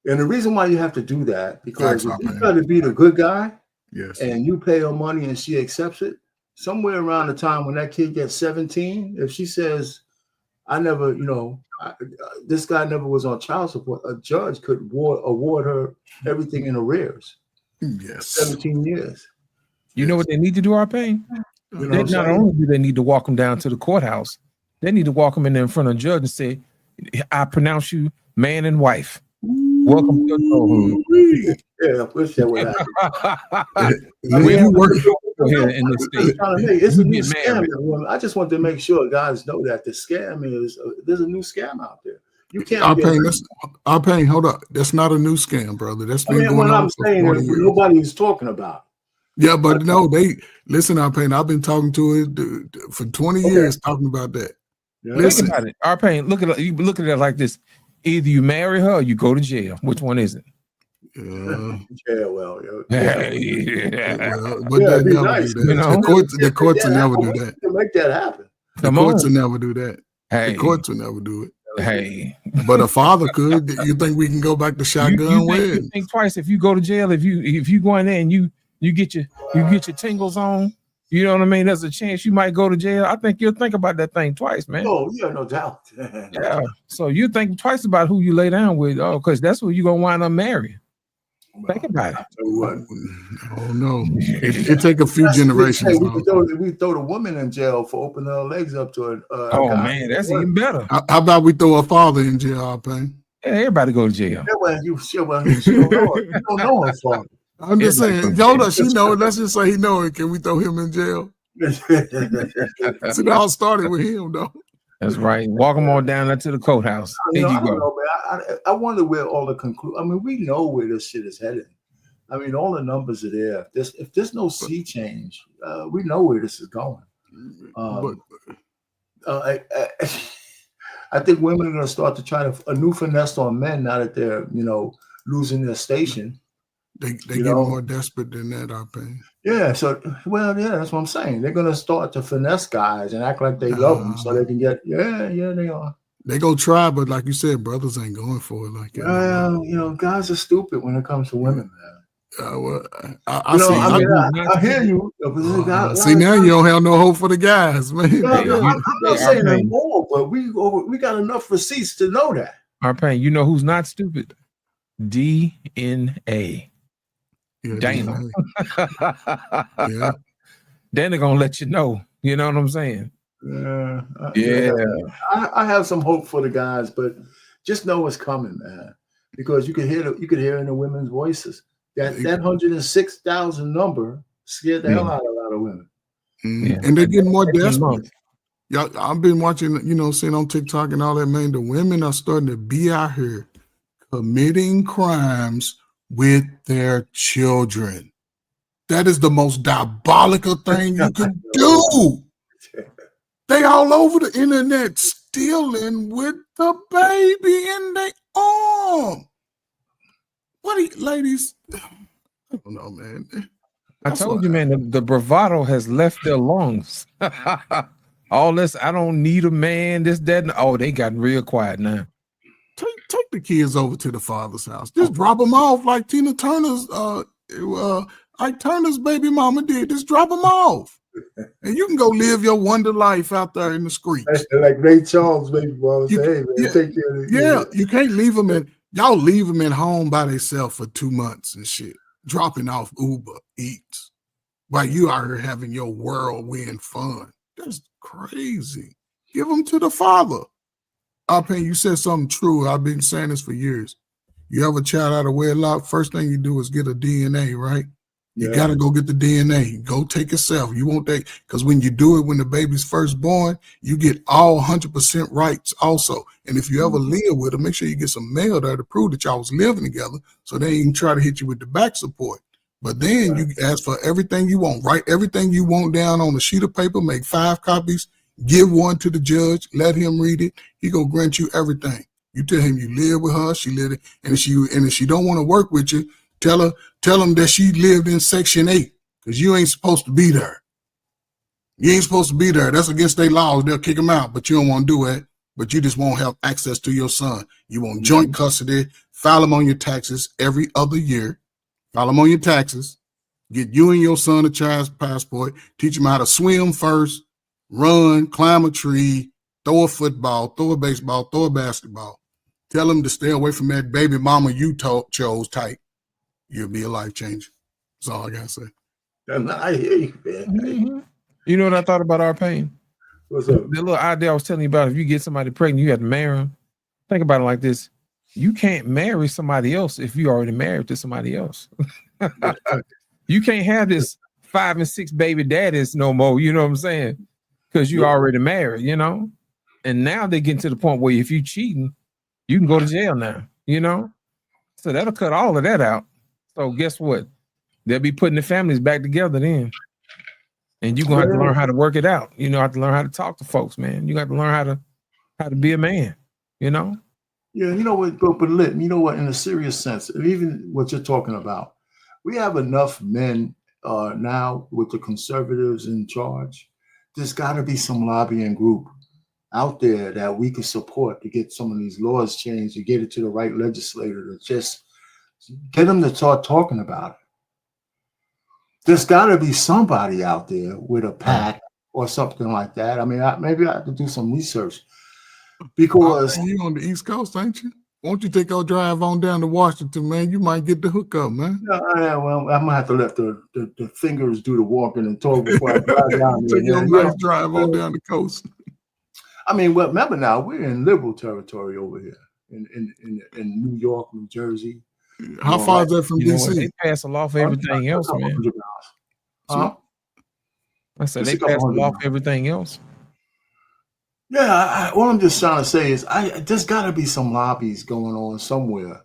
And the reason why you have to do that, because if you got to be the good guy, and you pay her money and she accepts it, somewhere around the time when that kid gets 17, if she says, I never, this guy never was on child support, a judge could award her everything in arrears. Yes. 17 years. You know what they need to do, Arpain? Not only do they need to walk them down to the courthouse, they need to walk them in there in front of a judge and say, I pronounce you man and wife. Welcome to the yeah, I wish that would happen. You work here in this state. It's a new scam. I just want to make sure guys know that the scam there's a new scam out there. You can't Our be. pain. Our pain. Hold up. That's not a new scam, brother. That's I been mean, going what on I'm for saying 40 is years. nobody is talking about. Yeah, but no, they listen. Our pain. I've been talking to it for 20 years, talking about that. Yeah. Listen, Think about it. Our pain. Look at you. Look at it like this. Either you marry her, or you go to jail. Which one is it? Yeah, well, but yeah, they it'd be never nice. do that. You know? The courts will never do that. To make that happen. The courts will never do that. Hey, The courts will never do it. Hey, But a father could. You think we can go back to shotgun you think twice if you go to jail. If you go in there and you get your tingles on. You know what I mean? There's a chance you might go to jail. I think you'll think about that thing twice, man. Oh, yeah, no doubt. Yeah. So you think twice about who you lay down with. Oh, because that's who you're gonna wind up marrying. Think about it. Oh no, it take a few generations. Hey, we throw the woman in jail for opening her legs up to a Oh guy. man, that's even better. How about we throw a father in jail, our pain? Yeah, everybody go to jail. Yeah, well, you don't know her father. I'm just saying, Yoda, she know it. Let's just say he know it. Can we throw him in jail? See, it all started with him, though. That's right. Walk them on down there to the courthouse. There you I don't go. know, man. I wonder where all the conclusion. I mean, we know where this shit is headed. I mean, all the numbers are there. If there's no sea change, we know where this is going. I think women are going to start to try a new finesse on men now that they're, losing their station. They get more desperate than that, I think. Yeah. So, that's what I'm saying. They're going to start to finesse guys and act like they love them so they can get. Yeah, they are. They go try, but like you said, brothers ain't going for it like that. Guys are stupid when it comes to women, man. I hear you. See, now you don't have no hope for the guys, man. I'm not saying no more, but we got enough receipts to know that. Our pain. You know who's not stupid? DNA. Yeah, Dana. Yeah. Dana gonna let you know. You know what I'm saying? Yeah. I have some hope for the guys, but just know it's coming, man. Because you could hear in the women's voices. That 106,000 number scared the hell out of a lot of women. Yeah. And they're getting more desperate. Y'all, I've been watching, seeing on TikTok and all that, man. The women are starting to be out here committing crimes with their children. That is the most diabolical thing you can do. They all over the internet stealing with the baby in their arm. What are you, ladies? I don't know, man. I told you, man, the bravado has left their lungs. All this, I don't need a man, this, that, and they got real quiet now. Take the kids over to the father's house. Just drop them off like Tina Turner's, Ike Turner's baby mama did. Just drop them off. And you can go live your wonder life out there in the streets. Like Ray Charles, baby mama say, hey, man, take care of it. Yeah, you can't leave them y'all leave them at home by themselves for 2 months and shit, dropping off Uber Eats while you out here having your whirlwind fun. That's crazy. Give them to the father. Alpine, you said something true. I've been saying this for years. You have a child out of wedlock, first thing you do is get a DNA, right? You got to go get the DNA. Go take yourself. You won't take, because when you do it, when the baby's first born, you get all 100% rights also. And if you ever live with them, make sure you get some mail there to prove that y'all was living together so they can try to hit you with the back support. But then you ask for everything you want. Write everything you want down on a sheet of paper, make 5 copies, give one to the judge, let him read it. He gonna grant you everything. You tell him you live with her, she lived it, and if she don't want to work with you, tell him that she lived in Section 8, because you ain't supposed to be there. You ain't supposed to be there. That's against their laws. They'll kick him out, but you don't want to do it. But you just won't have access to your son. You want joint custody, file him on your taxes every other year. File him on your taxes. Get you and your son a child's passport. Teach him how to swim first, run, climb a tree, throw a football, throw a baseball, throw a basketball. Tell him to stay away from that baby mama you chose type. You'll be a life changer. That's all I gotta say. I hear you, man. Mm-hmm. You know what I thought about our pain? What's up? The little idea I was telling you about, if you get somebody pregnant, you have to marry them. Think about it like this. You can't marry somebody else if you already married to somebody else. You can't have this 5 and 6 baby daddies no more. You know what I'm saying? Because you already married, And now they get to the point where if you cheating, you can go to jail now, you know? So that'll cut all of that out. So guess what? They'll be putting the families back together then. And you're gonna have to learn how to work it out. You know, have to learn how to talk to folks, man. You got to learn how to be a man, you know? Yeah, you know what, but Lit, you know what, in a serious sense, even what you're talking about, we have enough men now with the conservatives in charge. There's got to be some lobbying group out there that we can support to get some of these laws changed, to get it to the right legislator, to just get them to start talking about it. There's got to be somebody out there with a PAC or something like that. I mean, maybe I have to do some research because you on the East Coast, ain't you? Won't you take our drive on down to Washington, man? You might get the hookup, man. yeah, well, I'm gonna have to let the fingers do the walking and talk before I drive down there. Take your nice drive on down the coast. I mean, well, remember now we're in liberal territory over here in New York, New Jersey. How far is that from DC? They pass a law for everything else, man. Huh? I said they pass a law for everything else. Yeah, what I'm just trying to say is there's got to be some lobbies going on somewhere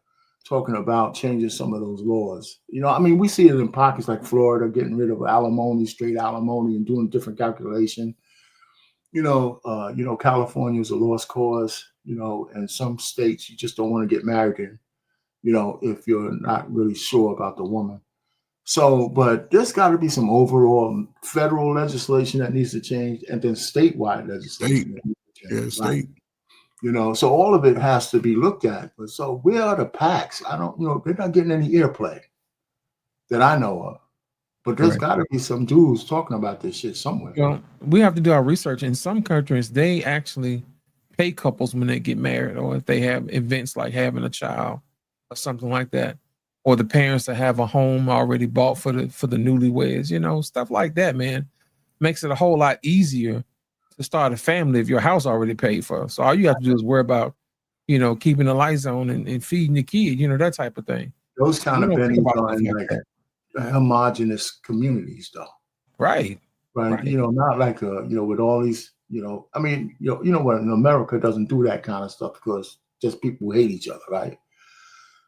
talking about changing some of those laws. You know, I mean, we see it in pockets like Florida getting rid of alimony, straight alimony, and doing different calculation. You know, California is a lost cause. You know, and some states you just don't want to get married in. You know, if you're not really sure about the woman. So, but there's got to be some overall federal legislation that needs to change, and then statewide legislation. State. You know, so all of it has to be looked at. But so where are the PACs? I don't, you know, they're not getting any airplay that I know of. But there's got to be some dudes talking about this shit somewhere. Well, we have to do our research. In some countries, they actually pay couples when they get married, or if they have events like having a child or something like that, or the parents that have a home already bought for the newlyweds, you know, stuff like that, man, makes it a whole lot easier to start a family if your house already paid for. So all you have to do is worry about, you know, keeping the lights on and feeding the kid, you know, that type of thing. Those kind of bennies are in like homogenous communities, though. Right. You know, not like you know, with all these, you know, I mean, you know what, in America doesn't do that kind of stuff because just people hate each other, right?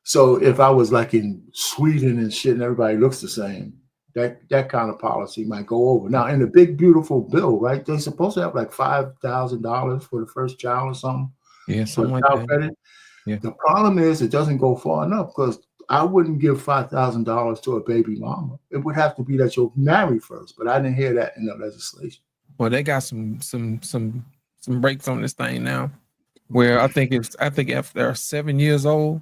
So if I was like in Sweden and shit and everybody looks the same, that kind of policy might go over. Now, in the big, beautiful bill, right, they're supposed to have like $5,000 for the first child or something. Yeah, something like that. Credit. Yeah. The problem is it doesn't go far enough because I wouldn't give $5,000 to a baby mama. It would have to be that you're married first, but I didn't hear that in the legislation. Well, they got some breaks on this thing now, where I think if they're 7 years old,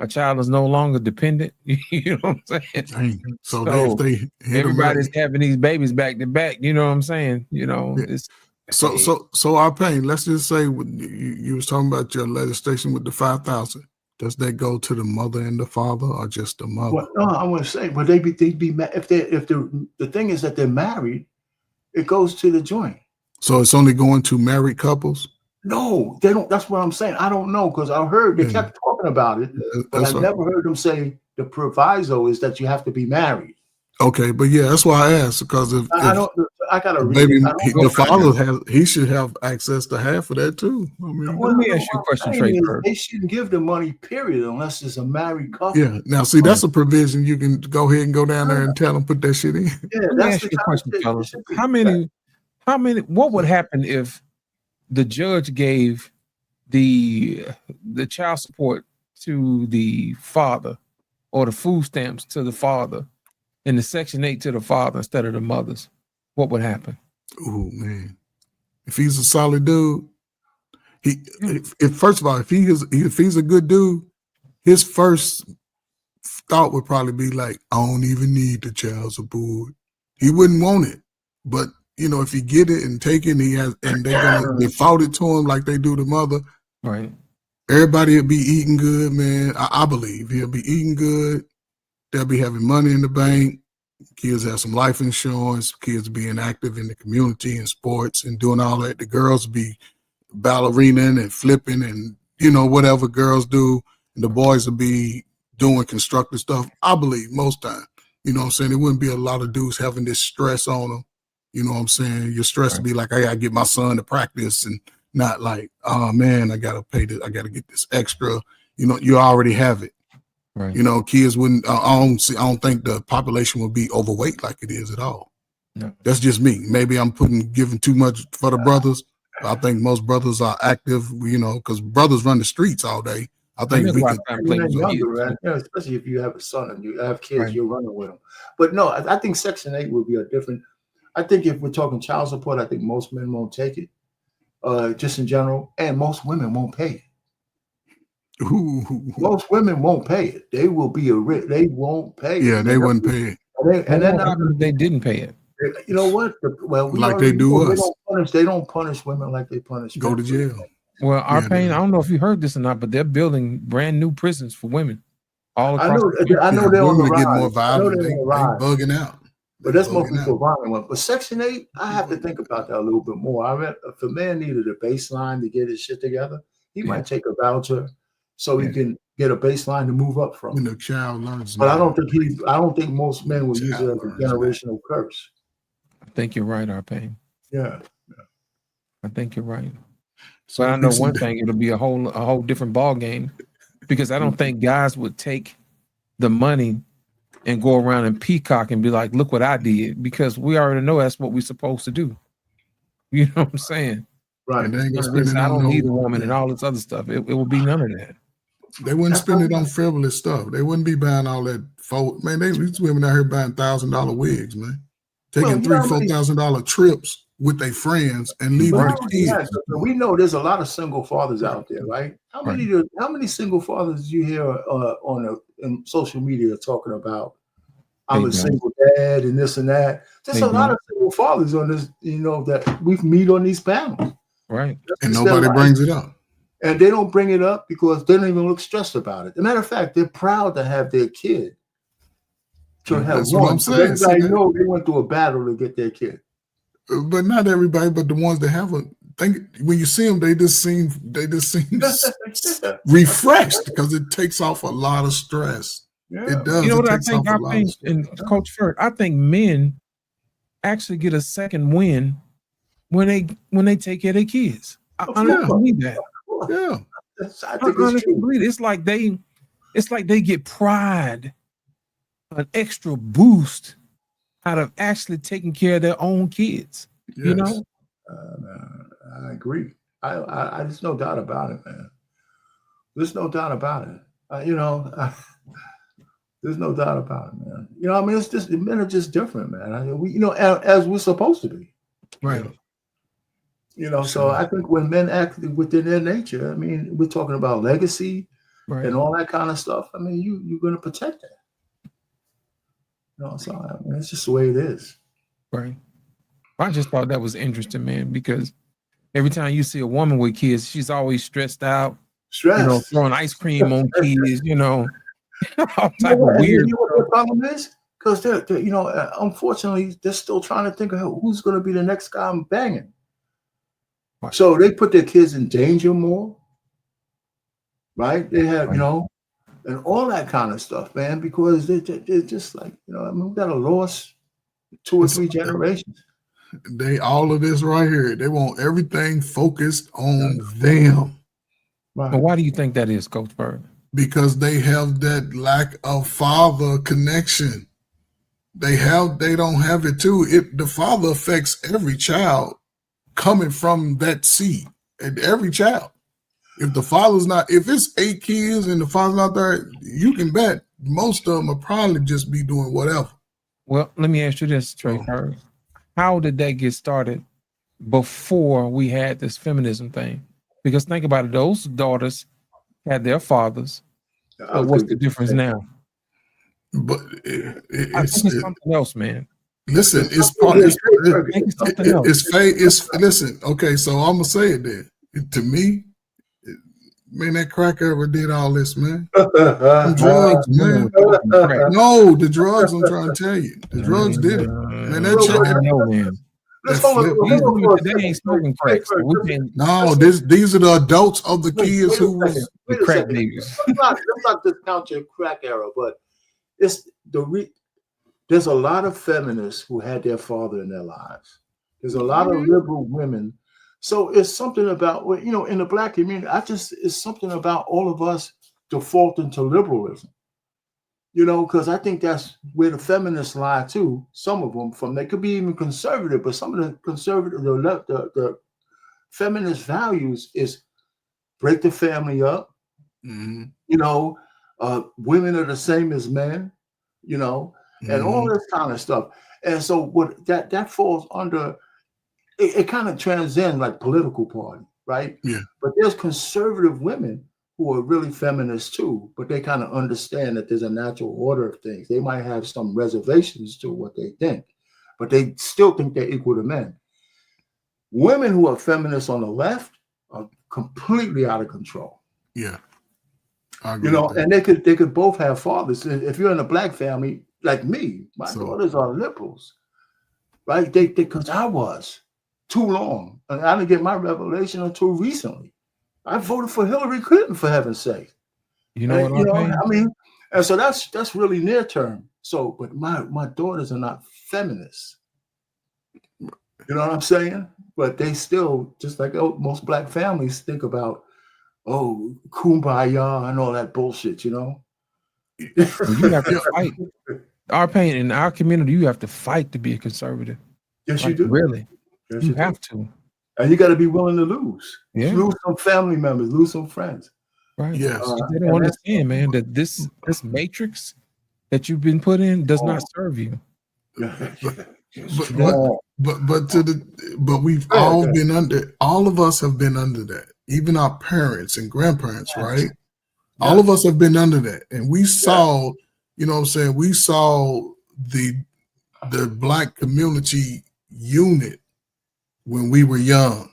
a child is no longer dependent. You know what I'm saying? Dang. So everybody's having these babies back to back. You know what I'm saying? You know. Yeah. So our pain. Let's just say you was talking about your legislation with the 5,000. Does that go to the mother and the father, or just the mother? Well, no, I want to say, but they'd be if the thing is that they're married, it goes to the joint. So it's only going to married couples? No, they don't. That's what I'm saying. I don't know because I heard they kept talking about it, but I never heard them say the proviso is that you have to be married. Okay, but yeah, that's why I asked, because if I gotta read maybe the father he should have access to half of that too. I mean, let me ask you a question, Trey. They shouldn't give the money, period, unless it's a married couple. Yeah. Now, see, that's a provision you can go ahead and go down there and tell them put that shit in. Yeah, let me ask you a question, fellas. How many? What would happen if the judge gave the child support to the father, or the food stamps to the father, and the Section 8 to the father instead of the mothers? What would happen? Oh man, if he's a solid dude, if first of all, if he's a good dude, his first thought would probably be like, I don't even need the child support. He wouldn't want it, but you know, if he get it and take it, and they're gonna default it to him like they do the mother, right? Everybody will be eating good, man. I believe he'll be eating good. They'll be having money in the bank. Kids have some life insurance. Kids being active in the community and sports and doing all that. The girls be ballerinaing and flipping and, you know, whatever girls do. And the boys will be doing constructive stuff. I believe most time. You know what I'm saying? There wouldn't be a lot of dudes having this stress on them. You know what I'm saying? Your stress would be like, I got to get my son to practice and not like, oh man, I gotta pay this, I gotta get this extra. You know, you already have it. Right. You know, kids wouldn't. I don't think the population would be overweight like it is at all. No. That's just me. Maybe I'm giving too much for the brothers. I think most brothers are active. You know, because brothers run the streets all day. I think There's we a lot could. of time When playing they're with younger, kids. right? You know, especially if you have a son and you have kids, Right. you're running with them. But no, I think Section 8 would be a different. I think if we're talking child support, I think most men won't take it, just in general, and most women won't pay it. Ooh. Most women won't pay it. They will be they won't pay it. Yeah, they wouldn't pay it. And then What happened if they didn't pay it? you know what? Well, we Like already they do know us. They don't punish women like they punish Go men. to jail. Well, our Yeah, pain, they- I don't know if you heard this or not, but they're building brand new prisons for women all across the country. I know Yeah, they're on the women rise. get more I know violent. they're They on the rise. bugging out. But They that's mostly bugging for out. violent ones. But Section 8, I have to think about that a little bit more. I read if a man needed a baseline to get his shit together, he might take a voucher so he can get a baseline to move up from. When the child learns. But now. I don't think most men will use it as a Child generational curse. I think you're right, our pain. Yeah. I think you're right. So But I know listen, one thing, it'll be a whole different ball game, because I don't think guys would take the money and go around and peacock and be like, look what I did, because we already know that's what we're supposed to do. You know what I'm saying? Right. And they ain't gonna None of this, spend it I on don't need a no- woman and all this other stuff. It will be none of that. They wouldn't spend it on frivolous stuff. They wouldn't be buying all that. Man, these women out here buying $1,000 wigs, man. Taking $3,000-$4,000 trips with their friends and leaving But the kids. we know there's a lot of single fathers out there, right? How many single fathers do you hear in social media talking about I'm a single dad and this and that? There's a lot of single fathers on this, that we meet on these panels. Right. And nobody brings it up. And they don't bring it up because they don't even look stressed about it. As a matter of fact, they're proud to have their kid. To have That's one. what I'm saying. Everybody know they went through a battle to get their kid. But not everybody, but the ones that have when you see them, they just seem refreshed because it takes off a lot of stress. Yeah. It does. You know it what I takes think? off a lot of stress. And Coach Ferd, I think men actually get a second win when they take care of their kids. I honestly believe that. Yeah. I think it's true. It's like they get pride, an extra boost out of actually taking care of their own kids. Yes. You know, I agree. I there's no doubt about it, man. There's no doubt about it. There's no doubt about it, man. I mean, it's just men are just different, man. We, as we're supposed to be, right? So I think when men act within their nature, I mean, we're talking about legacy and all that kind of stuff. I mean, you're going to protect that. So I mean, it's just the way it is. Right. I just thought that was interesting, man, because every time you see a woman with kids, she's always stressed out, throwing ice cream on kids, all type of weird. You know what the problem is? Because they're unfortunately, they're still trying to think of who's going to be the next guy I'm banging. Right. So they put their kids in danger more, right? They have, and all that kind of stuff, man, because they're just like, I mean, we got a lost 2 or 3 generations. All of this right here, they want everything focused on them. Right. But why do you think that is, Coach Bird? Because they have that lack of father connection. They don't have it too. The father affects every child coming from that seed, and every child. If it's 8 kids and the father's not there, you can bet most of them will probably just be doing whatever. Well, let me ask you this, Trey. How did that get started before we had this feminism thing? Because think about it, those daughters had their fathers. So what's the difference now? But I think it's something else, man. Listen, listen, okay, so I'm gonna say it then. To me, man, that crack ever did all this, man. Drugs, man. No, the drugs, I'm trying to tell you. The drugs did it. Man, that Today ain't smoking crack. So no, these are the adults of the kids who was the crack babies. Let's not discount your crack era, but it's there's a lot of feminists who had their father in their lives. There's a lot of liberal women So it's something about, you know, in the black community, it's something about all of us defaulting to liberalism, you know, because I think that's where the feminists lie too. Some of them they could be even conservative, but some of the conservative, the feminist values is break the family up, Mhm. you know, women are the same as men, you know, and all Mhm. this kind of stuff. And so what that falls under, it kind of transcends like political party, right? Yeah. But there's conservative women who are really feminists too, but they kind of understand that there's a natural order of things. They might have some reservations to what they think, but they still think they're equal to men. Women who are feminists on the left are completely out of control. Yeah. I You agree know, with that. and they could both have fathers. If you're in a black family like me, my So daughters are liberals, right? They because I was too long, and I didn't get my revelation until recently. I voted for Hillary Clinton, for heaven's sake. You know what, You know, R-Pain? I mean, and so that's really near term. So, but my daughters are not feminists. You know what I'm saying? But they still, just like most black families, think about, oh, kumbaya and all that bullshit. You know? Well, you have to yeah. fight. R-Pain, in our community, you have to fight to be a conservative. Yes, you Like, do. really, Yes, you you do. have to. And you got to be willing to lose. Yeah. Lose some family members, lose some friends. Right. Yes. They don't understand, man, that this matrix that you've been put in does not serve you. But we've all been under. All of us have been under that. Even our parents and grandparents, right? All of us have been under that, and we saw. You know what I'm saying? We saw the black community unit when we were young,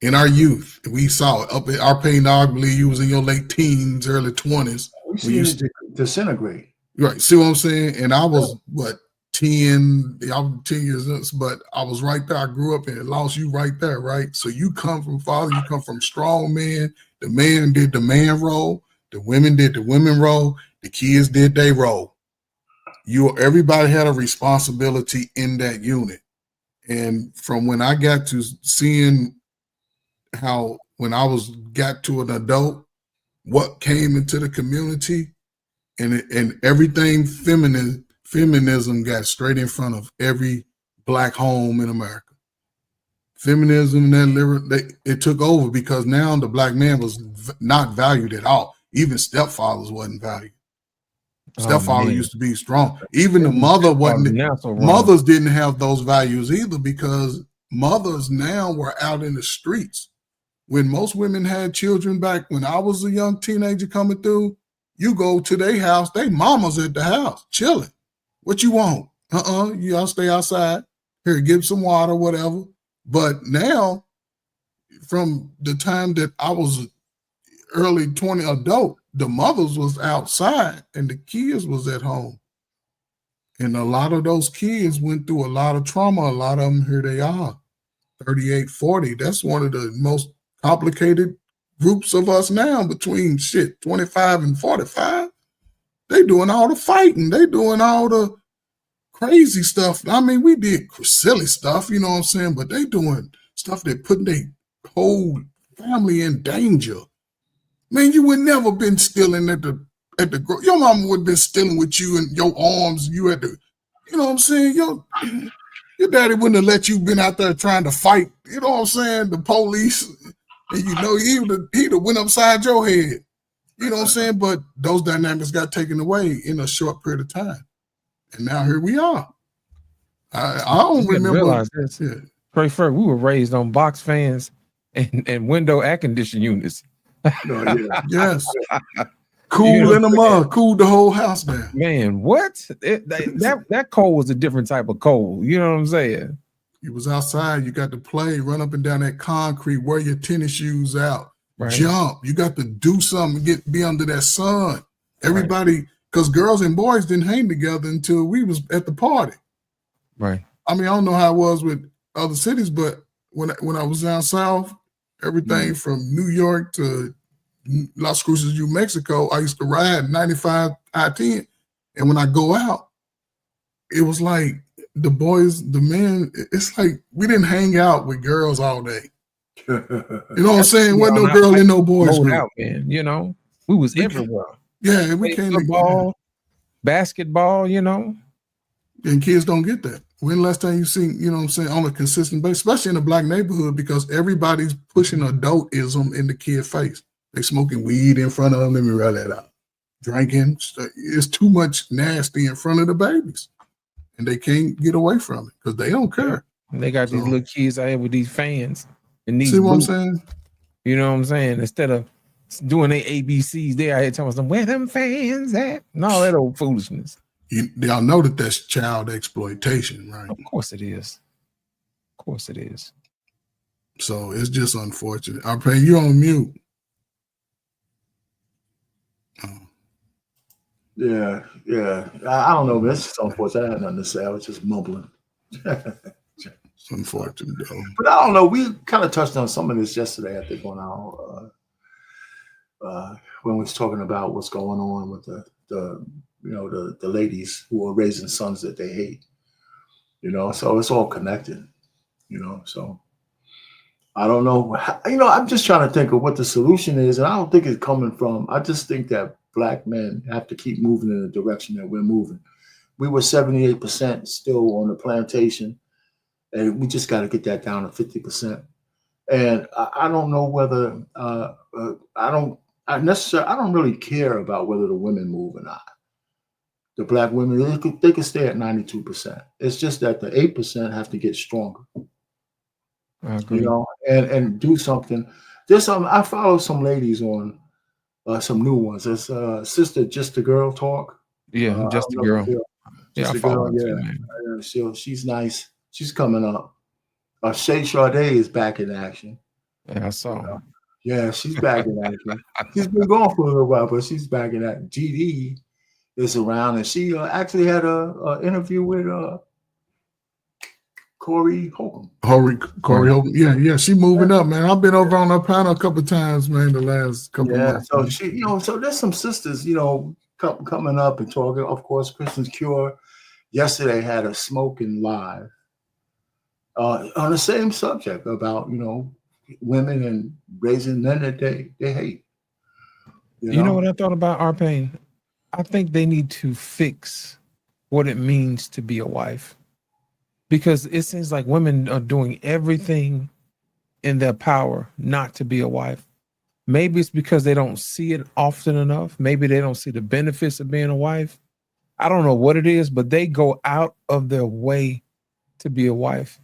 in our youth. We saw it up at our pain. I believe you was in your late teens, early 20s. We see it disintegrate. Right. See what I'm saying? And I was what 10, I was 10 years old, but I was right there. I grew up and lost you right there, right? So you come from father, you come from strong men. The man did the man role, the women did the women role, the kids did their role. Everybody had a responsibility in that unit. And from when I got to seeing how when I got to an adult, what came into the community, and everything feminism got straight in front of every black home in America. Feminism and it took over because now the black man was not valued at all. Even stepfathers wasn't valued. Stepfather used to be strong. Even the mother wasn't. Mothers didn't have those values either because mothers now were out in the streets. When most women had children back when I was a young teenager coming through, you go to their house, they mamas at the house, chilling. What you want? Y'all stay outside. Here, give some water, whatever. But now, from the time that I was early 20 adult, the mothers was outside and the kids was at home. And a lot of those kids went through a lot of trauma. A lot of them, here they are, 38, 40. That's one of the most complicated groups of us now, between 25 and 45. They doing all the fighting. They doing all the crazy stuff. I mean, we did silly stuff, you know what I'm saying? But they doing stuff that putting their whole family in danger. Man, you would never been stealing at the your mama would have been stealing with you in your arms. You had to, you know what I'm saying? Your daddy wouldn't have let you been out there trying to fight, you know what I'm saying, the police. And you know, he'd have went upside your head. You know what I'm saying? But those dynamics got taken away in a short period of time. And now here we are. I don't remember. Realize this. Yeah. Trey Ferg, we were raised on box fans and window air conditioning units. Yes. Cool in the mud, cooled the whole house down. Man, what? That cold was a different type of cold. You know what I'm saying? You was outside, you got to play, run up and down that concrete, wear your tennis shoes out, jump. You got to do something, be under that sun. Everybody, because girls and boys didn't hang together until we was at the party. Right. I mean, I don't know how it was with other cities, but when I was down south, everything from New York to Las Cruces, New Mexico, I used to ride 95 I-10. And when I go out, it was like the boys, the men, it's like we didn't hang out with girls all day. You know what I'm saying? Wasn't no Not girl like in no boys rolled group. out, man. You know, we was We everywhere. Yeah, we Played can't. football, basketball. You know, And kids don't get that. When last time you seen, you know what I'm saying, on a consistent basis, especially in a black neighborhood, because everybody's pushing adultism in the kid face. They smoking weed in front of them. Let me roll that out. Drinking. It's too much nasty in front of the babies. And they can't get away from it because they don't care. and they got these So, little kids out here with these fans and these see what I'm boots. saying? You know what I'm saying? Instead of doing their ABCs, they out here telling them where them fans at and all that old foolishness. Y'all know that that's child exploitation, right? Of course it is. Of course it is. So it's just unfortunate. I'm paying you on mute. Yeah. I don't know, man. It's just unfortunate. I had nothing to say. I was just mumbling. It's unfortunate, though. But I don't know. We kind of touched on some of this yesterday, I think, on our when we was talking about what's going on with the ladies who are raising sons that they hate. You know, so it's all connected. You know, so I don't know. You know, I'm just trying to think of what the solution is, and I don't think it's coming from. I just think that black men have to keep moving in the direction that we're moving. We were 78% still on the plantation, and we just got to get that down to 50%. And I don't know whether I don't really care about whether the women move or not. The black women, they could stay at 92%. It's just that the 8% have to get stronger. I agree. You know, and do something. There's some. I follow some ladies on some new ones. There's Sister Just a Girl Talk. Yeah, just a I don't know if girl. you Yeah, Just I a follow girl. her too, Yeah, man. she's nice. She's coming up. Shay Sade is back in action. Yeah, I saw her. Yeah, she's back in action. She's been gone for a little while, but she's back in action. GD is around, and she actually had a interview with Corey Holcomb. Corey Holcomb. Yeah, she moving up, man. I've been over on her panel a couple of times, man, the last couple of months. So she, you know, so there's some sisters, you know, coming up and talking. Of course, Christian's Cure yesterday had a smoking live on the same subject about, you know, women and raising men that they hate. You know what I thought about our pain? I think they need to fix what it means to be a wife, because it seems like women are doing everything in their power not to be a wife. Maybe it's because they don't see it often enough. Maybe they don't see the benefits of being a wife. I don't know what it is, but they go out of their way to be a wife.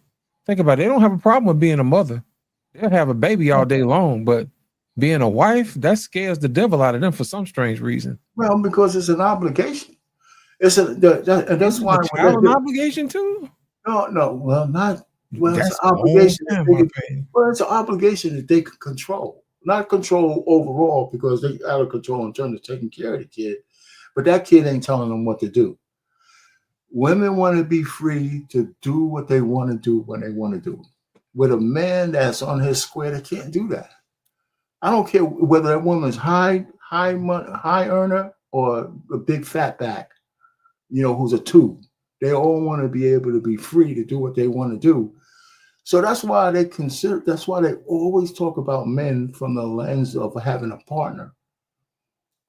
Think about it. They don't have a problem with being a mother. They'll have a baby all day long, but being a wife, that scares the devil out of them for some strange reason. Well, because it's an obligation. It's and that's why the child an obligation too. No. Well, not well. That's it's an obligation. well, it's an obligation that they can control, not control overall, because they out of control in terms of taking care of the kid. But that kid ain't telling them what to do. Women want to be free to do what they want to do when they want to do it. With a man that's on his square, they can't do that. I don't care whether that woman's high earner or a big fat back, you know, who's a two. They all want to be able to be free to do what they want to do. So that's why they always talk about men from the lens of having a partner,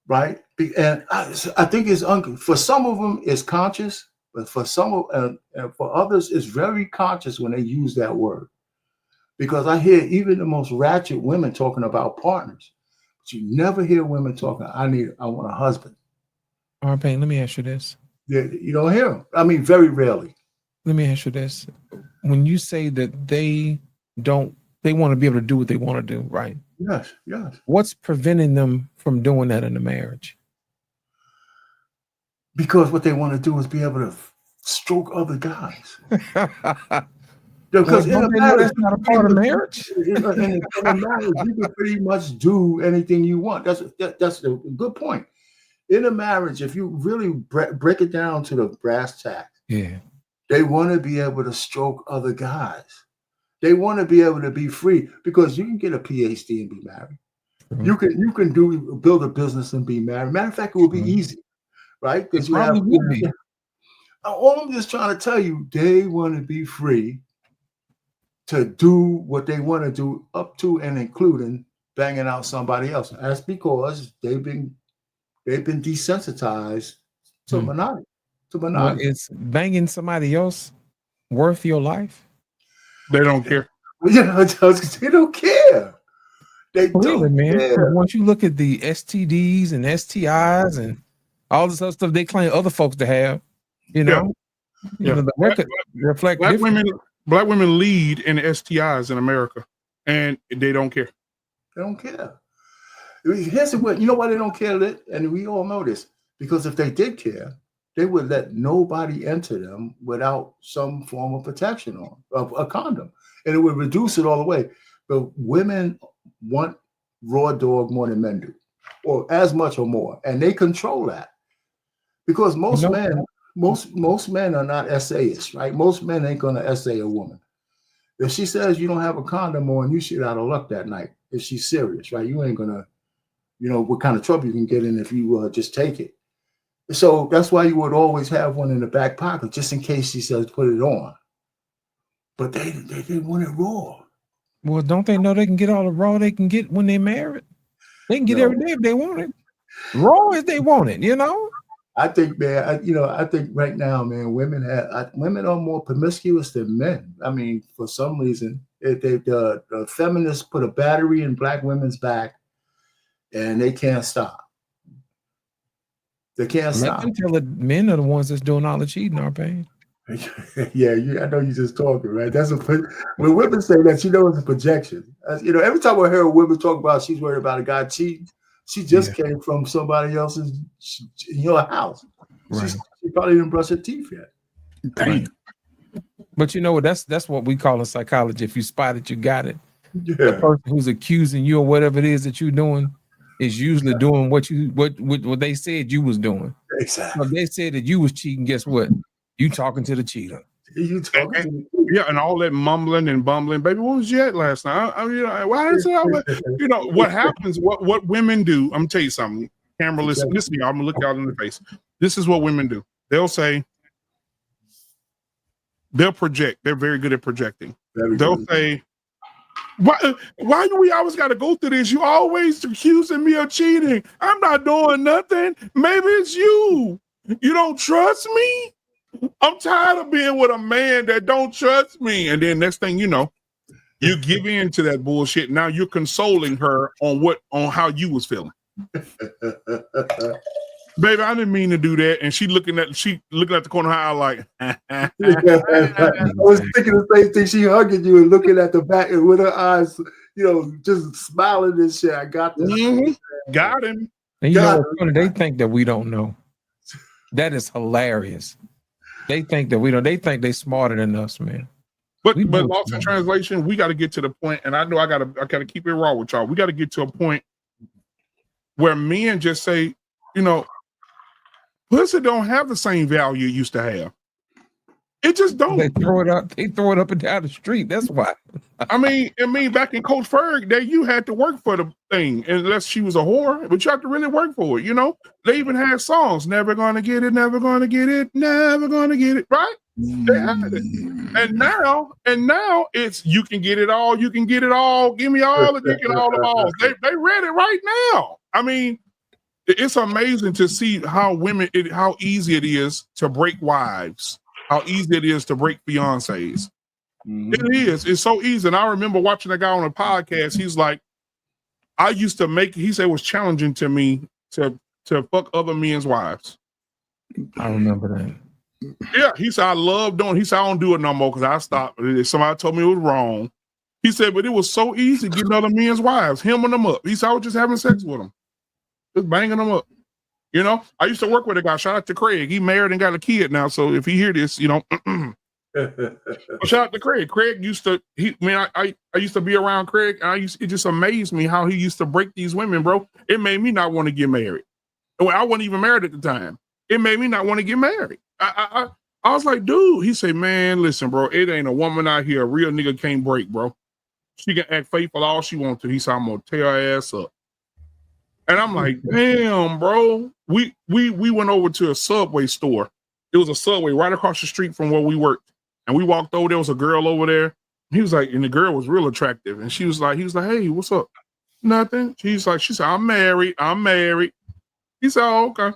right? And I think it's for some of them it's conscious, but for some and for others it's very conscious when they use that word. Because I hear even the most ratchet women talking about partners, but you never hear women talking, I want a husband. Arpain, let me ask you this. You don't hear them. I mean, very rarely. Let me ask you this. When you say that they want to be able to do what they want to do, right? Yes. What's preventing them from doing that in a marriage? Because what they want to do is be able to stroke other guys. Because in a marriage, that's not a part of marriage. In a marriage, you can pretty much do anything you want. That's a good point. In a marriage, if you really break it down to the brass tacks, they want to be able to stroke other guys. They want to be able to be free, because you can get a PhD and be married. Mm-hmm. You can build a business and be married. Matter of fact, it will be easy, right? Because you probably would be. All I'm just trying to tell you, they want to be free to do what they want to do, up to and including banging out somebody else. That's because they've been desensitized to monogamy. Well, it's banging somebody else worth your life? They don't care. Yeah, they don't care. They Really, don't man. care. Once you look at the STDs and STIs and all this other stuff they claim other folks to have, you know, the record reflect black women lead in STIs in America, and they don't care. They don't care. Here's what, you know why they don't care, and we all know this, because if they did care, they would let nobody enter them without some form of protection on of a condom, and it would reduce it all the way. But women want raw dog more than men do, or as much or more, and they control that because most men are not essayists, right? Most men ain't gonna essay a woman. If she says you don't have a condom on, you shit out of luck that night. If she's serious, right? You ain't gonna, you know, what kind of trouble you can get in if you just take it. So that's why you would always have one in the back pocket, just in case she says put it on. But they want it raw. Well, don't they know they can get all the raw they can get when they're married? They can get every day if they want it. Raw if they want it, you know? I think, man, I think right now, man, women are more promiscuous than men. I mean, for some reason, the feminists put a battery in black women's back, and they can't stop. They can't stop. Until the men are the ones that's doing all the cheating, are paying. Yeah, I know you're just talking, right? When women say that, you know, it's a projection. You know, every time I hear a woman talk about she's worried about a guy cheating, she just came from somebody else's, house. Right. She probably didn't brush her teeth yet. Dang. But you know what? That's what we call in psychology. If you spot it, you got it. Yeah. The person who's accusing you or whatever it is that you're doing is usually doing what they said you was doing. Exactly. So if they said that you was cheating, guess what? You talking to the cheater. And all that mumbling and bumbling, baby. What was you at last night? Why is it? What happens? What women do? I'm gonna tell you something. Camera, listen, y'all. I'm gonna look y'all in the face. This is what women do. They'll project. They're very good at projecting. They'll say, "Why do we always got to go through this? You always accusing me of cheating. I'm not doing nothing. Maybe it's you. You don't trust me." I'm tired of being with a man that don't trust me. And then next thing you know, you give in to that bullshit. Now you're consoling her on how you was feeling. Baby, I didn't mean to do that. And she looking at the corner of her eye like, I was thinking the same thing. She hugging you and looking at the back and with her eyes, just smiling and shit. I got this. Mm-hmm. Got him. And they think that we don't know. That is hilarious. They think that we don't. They think they're smarter than us, man. But lost in translation, we got to get to the point, and I know I gotta keep it raw with y'all. We got to get to a point where men just say, pussy don't have the same value it used to have. It just don't. They throw it up and down the street. That's why. I mean, back in Coach Ferg, you had to work for the thing, unless she was a whore, but you have to really work for it. They even had songs, "Never Gonna Get It, Never Gonna Get It, Never Gonna Get It," right? They had it. And now it's you can get it all, you can get it all, give me all the dick and all the balls. They read it right now. I mean, it's amazing to see how easy it is to break wives, how easy it is to break fiancés. Mm-hmm. It is. It's so easy. And I remember watching a guy on a podcast. He's like, he said it was challenging to me to fuck other men's wives. I remember that. Yeah. He said, I love doing. He said, I don't do it no more because I stopped. Somebody told me it was wrong. He said, but it was so easy getting other men's wives, hemming them up. He said, I was just having sex with them, just banging them up. I used to work with a guy. Shout out to Craig. He married and got a kid now. So if he hear this, shout out to Craig. Craig used to. I used to be around Craig, and it just amazed me how he used to break these women, bro. It made me not want to get married. Well, I wasn't even married at the time. It made me not want to get married. I was like, dude. He said, man, listen, bro. It ain't a woman out here. A real nigga can't break, bro. She can act faithful all she wants to. He said, I'm gonna tear her ass up. And I'm like, damn, bro. We went over to a Subway store. It was a Subway right across the street from where we worked. And we walked over. There was a girl over there. He was like, and the girl was real attractive. And he was like, hey, what's up? Nothing. She said, I'm married. He said, oh, okay.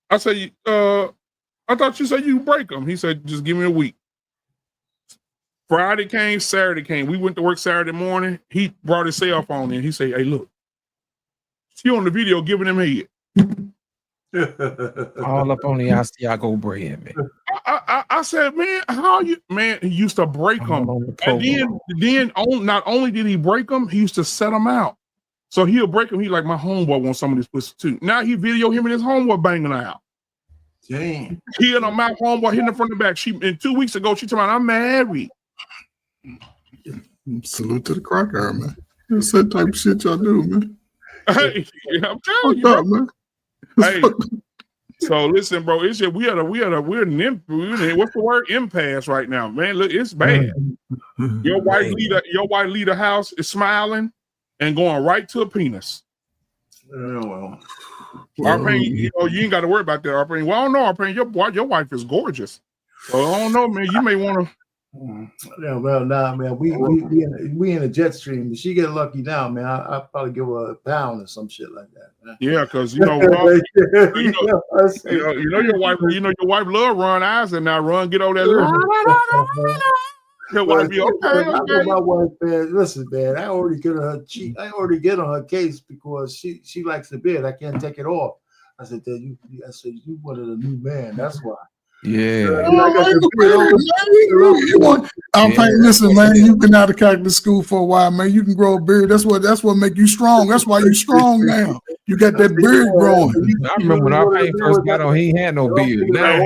I said, I thought you said you break them. He said, just give me a week. Friday came, Saturday came. We went to work Saturday morning. He brought his cell phone in. He said, hey, look, she on the video giving him head. All up on the Asiago bread, man. I said, man, how you, man, he used to break them. And then not only did he break them, he used to set them out. So he'll break them. He like, my homeboy wants some of this pussy too. Now he video him and his homeboy banging her out. Damn. He and my homeboy hitting her from the back. And 2 weeks ago, she told me, I'm married. Salute to the cracker, man. That's that type of shit y'all do, man. Hey, I'm telling you, up, man. Hey, so listen, bro. It's just we're in what's the word? Impasse right now, man. Look, it's bad. Your wife leave the house is smiling and going right to a penis. Oh, well. Arpain, you ain't got to worry about that, Arpain. Well, I don't know, Arpain. Your wife is gorgeous. So I don't know, man. You may want to. Yeah, well, nah, man. We in a jet stream. If she get lucky now, man, I'll probably give her a pound or some shit like that. Man. Yeah, because your wife. Your wife love Ron Eisen. Now Ron get over that. Your wife be okay. I know my wife, man. Listen, man. I already get on her case because she likes the beard. I can't take it off. I said, you wanted a new man. That's why. Yeah. Listen, man, you've been out of Catholic school for a while, man. You can grow a beard. That's what make you strong. That's why you're strong now. You got that beard growing. I remember when Arpain first got on, he had no beard. Now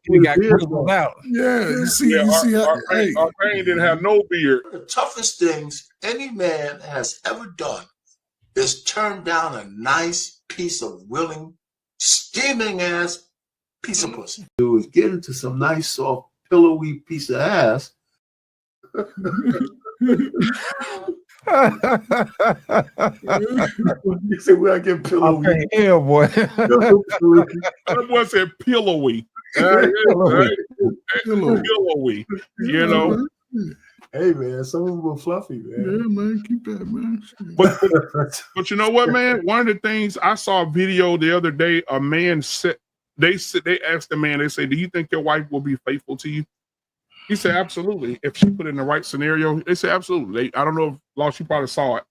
he got grizzled out. Yeah, you see Arpain didn't have no beard. The toughest things any man has ever done is turn down a nice piece of willing, steaming ass piece of pussy. Do is get into some nice, soft, pillowy piece of ass. You say we gotta get pillowy. Yeah, boy. That boy said pillowy. Pillowy. You know. Hey man, some of them were fluffy, man. Yeah, man, keep that, man. But you know what, man? One of the things I saw a video the other day. A man said. They asked the man, they say, do you think your wife will be faithful to you? He said, absolutely. If she put in the right scenario, they said, absolutely. I don't know if she probably saw it.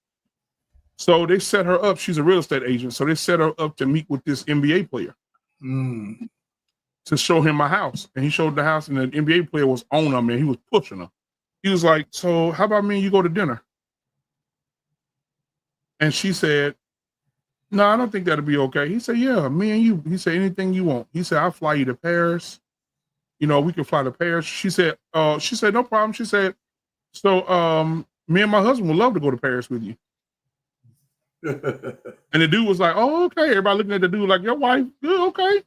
So they set her up. She's a real estate agent. So they set her up to meet with this NBA player to show him my house. And he showed the house and the NBA player was on her, man. He was pushing her. He was like, so how about me and you go to dinner? And she said, no, I don't think that'll be okay. He said, yeah, me and you. He said, anything you want. He said, I'll fly you to Paris. We can fly to Paris. She said, no problem. She said, so me and my husband would love to go to Paris with you. And the dude was like, oh, okay. Everybody looking at the dude like, your wife, good, okay.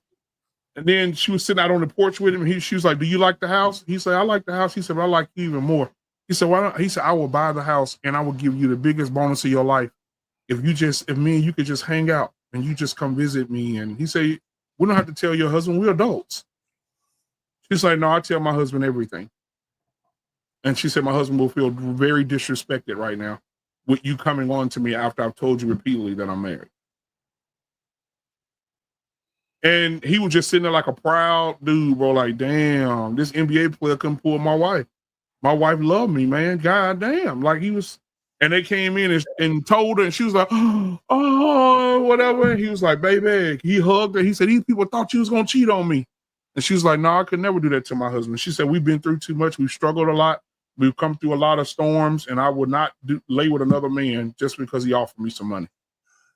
And then she was sitting out on the porch with him. She was like, do you like the house? He said, I like the house. He said, but I like you even more. He said, why not? He said, I will buy the house and I will give you the biggest bonus of your life. If me and you could just hang out and you just come visit me. And he said, we don't have to tell your husband, we're adults. She's like, no, I tell my husband everything. And she said, my husband will feel very disrespected right now with you coming on to me after I've told you repeatedly that I'm married. And he was just sitting there like a proud dude, bro. Like, damn, this NBA player couldn't pull my wife. My wife loved me, man. God damn. Like he was. And they came in and told her, and she was like, oh, whatever. And he was like, baby, he hugged her. He said, these people thought you was going to cheat on me. And she was like, no, I could never do that to my husband. She said, we've been through too much. We've struggled a lot. We've come through a lot of storms, and I would not lay with another man just because he offered me some money.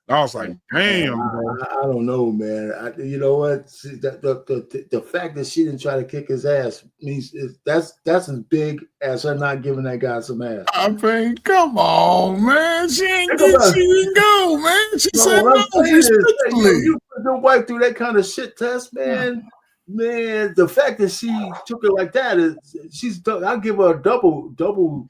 I was like, damn, bro. I don't know, man. You know what? See, the fact that she didn't try to kick his ass means that's as big as her not giving that guy some ass. I mean, come on, man. She didn't go, man. She said no. You put your wife through that kind of shit test, man. Man, the fact that she took it like that I'll give her a double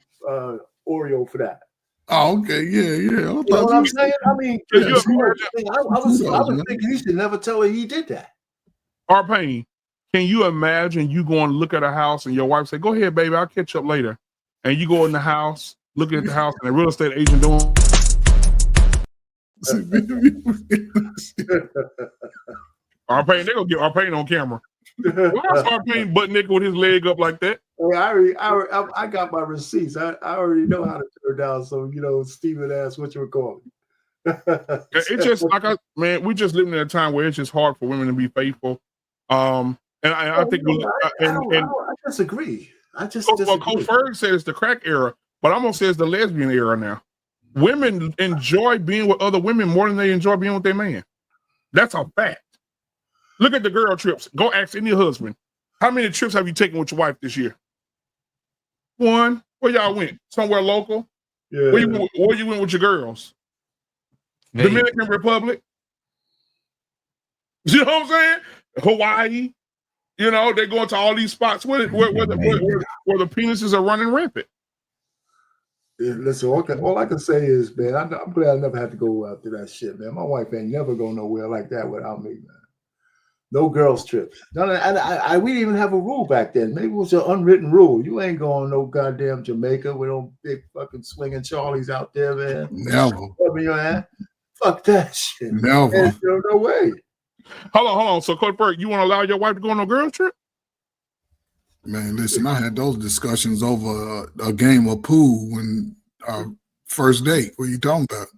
Oreo for that. Oh, okay, yeah. You know what I'm saying? I mean, I was thinking he should never tell her he did that. Arpain, Can you imagine you going to look at a house and your wife say, "Go ahead, baby, I'll catch up later," and you go in the house, looking at the house, and the real estate agent doing. Arpain, they gonna get Arpain on camera. Why is Arpain butt naked with his leg up like that? Well, I got my receipts. I already know how to turn down. So Stephen asked what you were calling. It's just like we just living in a time where it's just hard for women to be faithful. And I think I disagree. Well, Coach Ferg said it's the crack era, but I'm gonna say it's the lesbian era now. Women enjoy being with other women more than they enjoy being with their man. That's a fact. Look at the girl trips. Go ask any husband. How many trips have you taken with your wife this year? One. Where y'all went? Somewhere local? Yeah. Where you went with your girls? Vegas. Dominican Republic? You know what I'm saying? Hawaii? They're going to all these spots where the penises are running rampant. Listen, all I can say is, man, I'm glad I never had to go out to that shit, man. My wife ain't never go nowhere like that without me, man. No girls trips. We didn't even have a rule back then. Maybe it was an unwritten rule. You ain't going no goddamn Jamaica with no big fucking swinging Charlies out there, man. Never. Fuck that shit. Never. Man, no way. Hold on. So, Coach Burke, you want to allow your wife to go on a girls trip? Man, listen, I had those discussions over a game of pool when our first date. What are you talking about?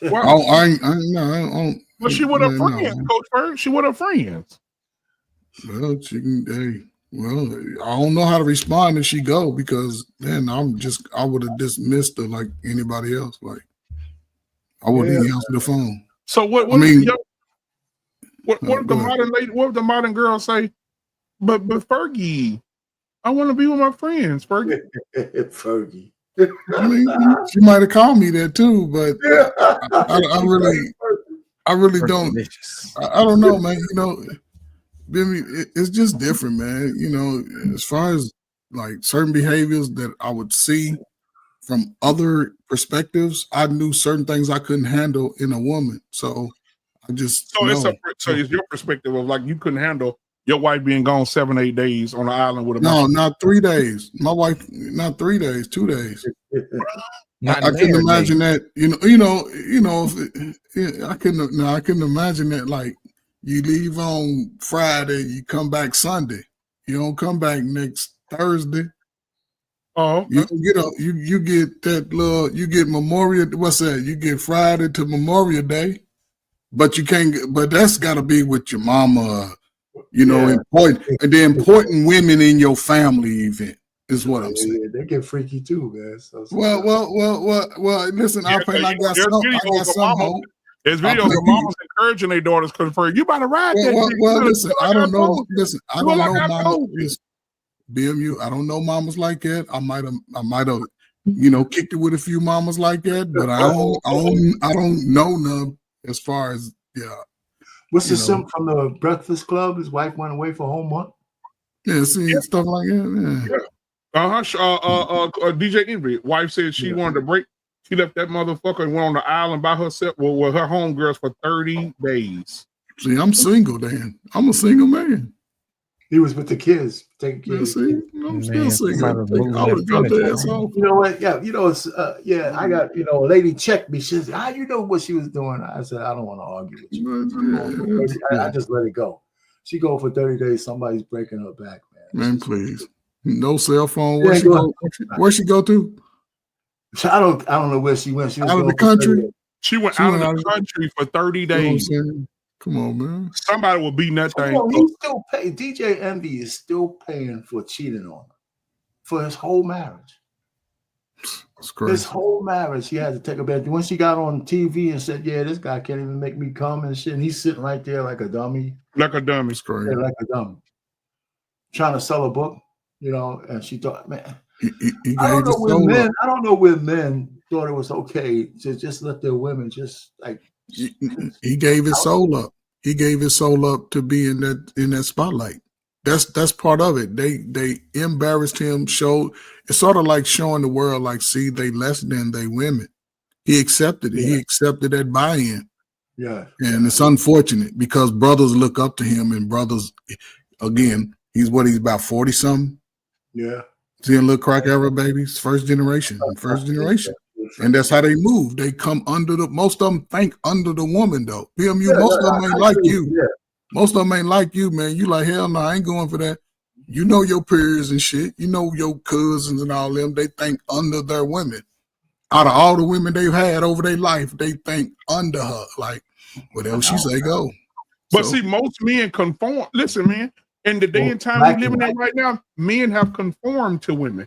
Well, I don't. But she with her friends, Coach Burke. She with her friends. Well, I don't know how to respond if she go, because then I would have dismissed her like anybody else. Like, I wouldn't even answer the phone. So what if the modern girls say, but Fergie, I want to be with my friends, Fergie. Fergie. I mean, she might have called me that too, but I really don't. I don't know, man. It's just different, man. As far as like certain behaviors that I would see from other perspectives, I knew certain things I couldn't handle in a woman. So I just it's your perspective of like you couldn't handle your wife being gone 7-8 days on an island with a not 3 days. My wife, not 3 days, 2 days. I couldn't imagine that. I couldn't imagine that. Like, you leave on Friday, you come back Sunday. You don't come back next Thursday. Oh, you get that little. You get Memorial. What's that? You get Friday to Memorial Day, but you can't. But that's got to be with your mama. Important, and the important women in your family event is what I'm saying. They get freaky too, man. Well. Listen, I got some hope. There's videos of mamas encouraging their daughters because you about to ride that. Well, listen, I don't know. Listen, I don't know mamas. BMU, I don't know mamas like that. I might have, kicked it with a few mamas like that, but I don't know none as far as What's the simp from the Breakfast Club? His wife went away for a whole month. Yeah, stuff like that. Yeah. DJ Envy, wife said she wanted to break. She left that motherfucker and went on the island by herself with her homegirls for 30 days. See, I'm single, Dan. I'm a single man. He was with the kids, taking kids. I'm still single. I would have got the ass off. You know what? Yeah, I got, a lady checked me. She said, "How you know what she was doing?" I said, "I don't want to argue with you." I just let it go. She go for 30 days. Somebody's breaking her back, man. Man, please. No cell phone. Where she go to? I don't know where she went. She was out of the country. She went out of the country for 30 days. Come on, man. Somebody will beat that thing. He's still paying. DJ Envy is still paying for cheating on her for his whole marriage. That's crazy. His whole marriage, he had to take a bath. When she got on TV and said, "Yeah, this guy can't even make me come and shit," and he's sitting right there like a dummy. Like a dummy. It's crazy. Yeah, like a dummy. Trying to sell a book, and she thought, man. I don't know where men thought it was okay to just let their women just like. He gave his soul up. He gave his soul up to be in that spotlight. That's part of it. They embarrassed him. It's sort of like showing the world, like, see, they less than they women. He accepted it. Yeah. He accepted that buy-in. Yeah. And it's unfortunate because brothers look up to him, and brothers, again, he's about 40 something. Yeah. Seeing little crack era babies, first generation. And that's how they move. They come under most of them think under the woman though. PMU, most of them ain't like you. Yeah. Most of them ain't like you, man. You like, hell no, I ain't going for that. You know your peers and shit. You know your cousins and all them. They think under their women. Out of all the women they've had over their life, they think under her. Like, whatever she say, go. But see, most men conform. Listen, man, in the day and time we're living in right now, men have conformed to women.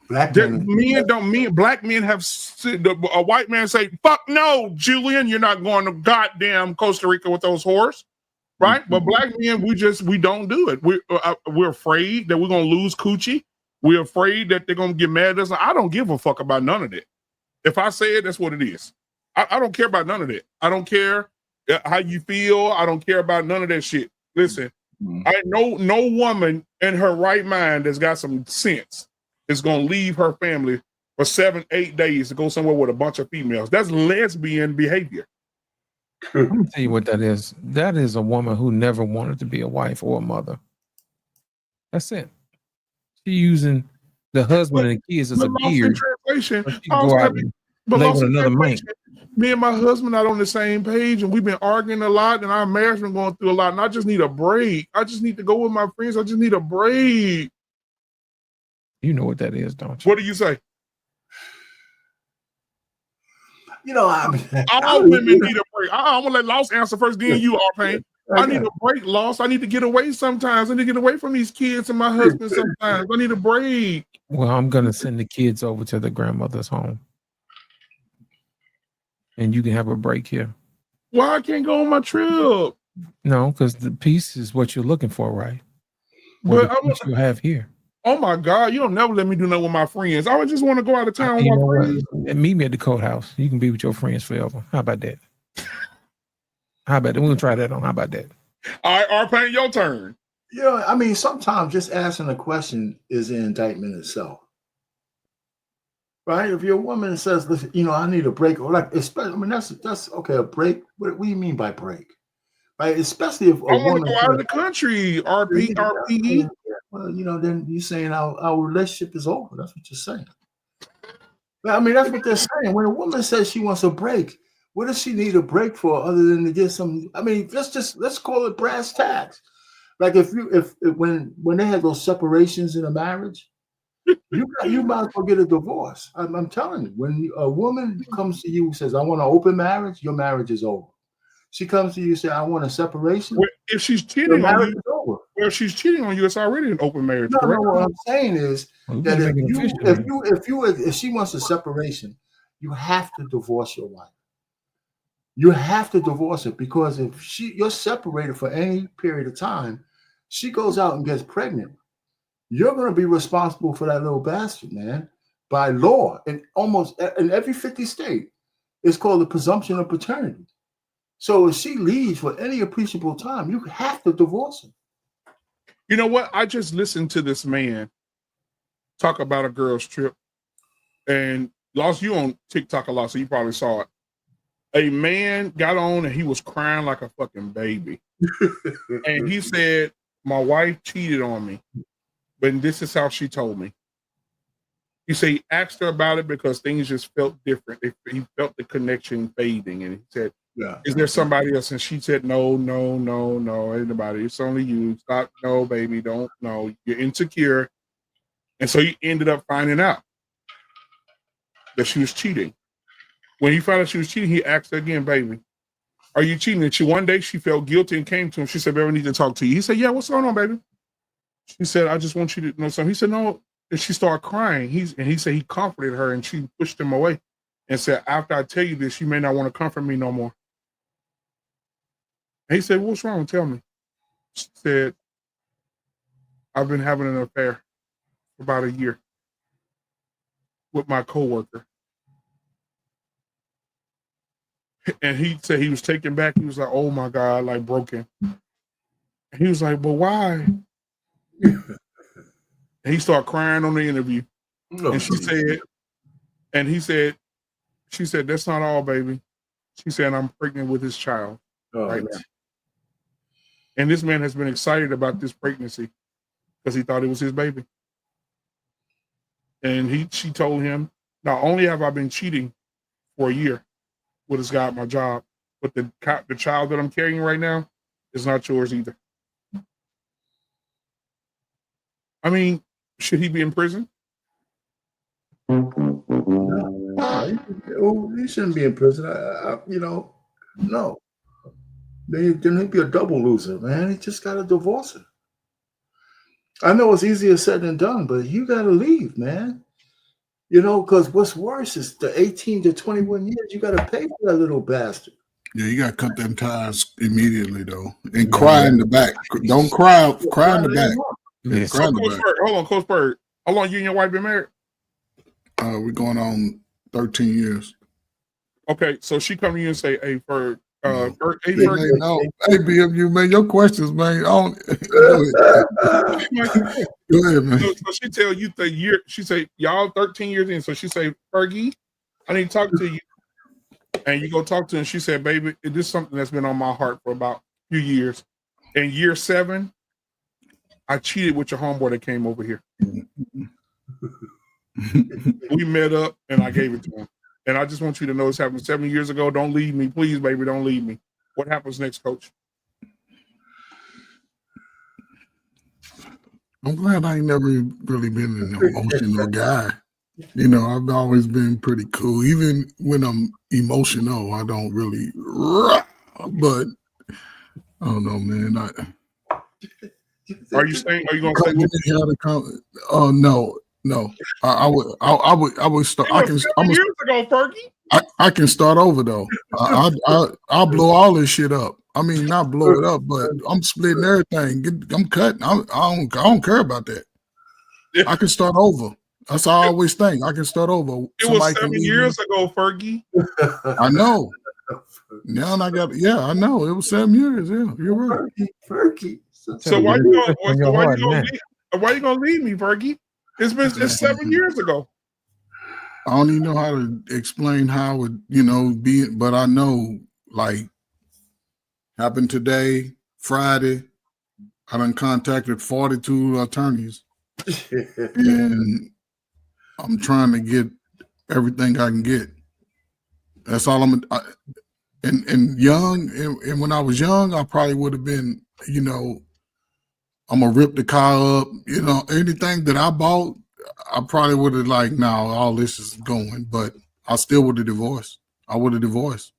Black men have a white man say, fuck no, Julian, you're not going to goddamn Costa Rica with those whores. Right? But black men, we don't do it. We're afraid that we're gonna lose coochie. We're afraid that they're gonna get mad at us. I don't give a fuck about none of that. If I say it, that's what it is. I don't care about none of that. I don't care how you feel. I don't care about none of that shit. Listen, I know no woman in her right mind that's got some sense is gonna leave her family for 7-8 days to go somewhere with a bunch of females. That's lesbian behavior. I'm gonna tell you what that is. That is a woman who never wanted to be a wife or a mother. That's it. She's using the husband and the kids as a gear. Another man. Me and my husband not on the same page, and we've been arguing a lot, and our marriage been going through a lot. And I just need a break. I just need to go with my friends. I just need a break. You know what that is, don't you? What do you say? You know, all women need a break. I'm gonna let Lost answer first, then you, R-Pain. I need a break, Lost. I need to get away sometimes. I need to get away from these kids and my husband sometimes. I need a break. Well, I'm gonna send the kids over to the grandmother's home. And you can have a break here. Why I can't go on my trip? No, because the peace is what you're looking for, right? But what you have here. Oh my God, you don't never let me do nothing with my friends. I would just want to go out of town with my friends. And meet me at the courthouse. You can be with your friends forever. How about that? How about that? We're gonna try that on. How about that? All right, R-Pain, your turn. Yeah, I mean, sometimes just asking a question is an indictment itself. Right? If your woman says, listen, you know, I need a break, or like, especially, I mean, that's okay, a break. What do you mean by break? Right? Especially if I want to go out of the country, RPE. Well, you know, then you're saying our relationship is over. That's what you're saying. But I mean, that's what they're saying. When a woman says she wants a break, what does she need a break for other than to get some? I mean, let's call it brass tacks. Like if when they have those separations in a marriage, you might as well get a divorce. I'm telling you, when a woman comes to you and says, "I want an open marriage," your marriage is over. She comes to you and says, "I want a separation." Well, if she's cheating on you, well, if she's cheating on you, it's already an open marriage. No, what I'm saying is that if she wants a separation, you have to divorce your wife. You have to divorce her, because if you're separated for any period of time, she goes out and gets pregnant. You're going to be responsible for that little bastard, man, by law. And almost in every 50 state, it's called the presumption of paternity. So if she leaves for any appreciable time, you have to divorce her. You know what? I just listened to this man talk about a girl's trip, and Lost, you on TikTok a lot, so you probably saw it. A man got on and he was crying like a fucking baby. And he said, my wife cheated on me, but this is how she told me. He said he asked her about it because things just felt different. He felt the connection fading, and he said, is there somebody else? And she said, no, ain't nobody. It's only you. Stop. No, baby, don't. No, you're insecure. And so he ended up finding out that she was cheating. When he found out she was cheating, he asked her again, baby, are you cheating? And one day she felt guilty and came to him. She said, baby, I need to talk to you. He said, yeah, what's going on, baby? She said, I just want you to know something. He said, no. And she started crying. He said he comforted her, and she pushed him away and said, after I tell you this, you may not want to comfort me no more. And he said, what's wrong? Tell me. She said, I've been having an affair for about a year with my coworker. And he said he was taken back. He was like, oh my God, like broken. And he was like, but why? And he started crying on the interview. And she said, she said, that's not all, baby. She said, I'm pregnant with his child right now. And this man has been excited about this pregnancy because he thought it was his baby. And she told him, not only have I been cheating for a year with this guy at my job, but the child that I'm carrying right now is not yours either. I mean, should he be in prison? No, he shouldn't be in prison. No. Then he'd be a double loser, man. He just got to divorce her. I know it's easier said than done, but you got to leave, man. Because what's worse is the 18 to 21 years, you got to pay for that little bastard. Yeah, you got to cut them ties immediately, though. And cry in the back. Don't cry. Cry in the back. Yeah. Cry in the Coach back. Bird, hold on, Coach Bird. How long you and your wife been married? We're going on 13 years. Okay, so she come to you and say, "Hey, Bird, No. hey, Hey, Bird, man, no. Hey, BMU, man, your questions, man. Go ahead, man. So she tell you the year. She say y'all 13 years in. So she say, Fergie, I need to talk to you. And you go talk to her. And she said, baby, it is something that's been on my heart for about a few years. In year 7, I cheated with your homeboy that came over here. We met up and I gave it to him. And I just want you to know this happened 7 years ago. Don't leave me, please, baby. Don't leave me. What happens next, Coach? I'm glad I ain't never really been an emotional guy. I've always been pretty cool. Even when I'm emotional, I don't really. But I don't know, man. Are you going to say? Oh no. I would start. It was 7 years ago, Fergie. I can start over though. I'll blow all this shit up. I mean, not blow it up, but I'm splitting everything. I'm cutting. I don't care about that. I can start over. That's how I always think. I can start over. It was 7 years ago, Fergie. I know. Now I got. Yeah, I know. It was 7 years. Yeah, you're right. Fergie. So why you gonna leave me, Fergie? It's 7 years ago. I don't even know how to explain how it would, be, but I know, like, happened today, Friday. I done contacted 42 attorneys, and I'm trying to get everything I can get. That's all and young, and when I was young, I probably would have been, I'm gonna rip the car up, anything that I bought, I probably would have all this is going, but I still would have divorced. I would have divorced.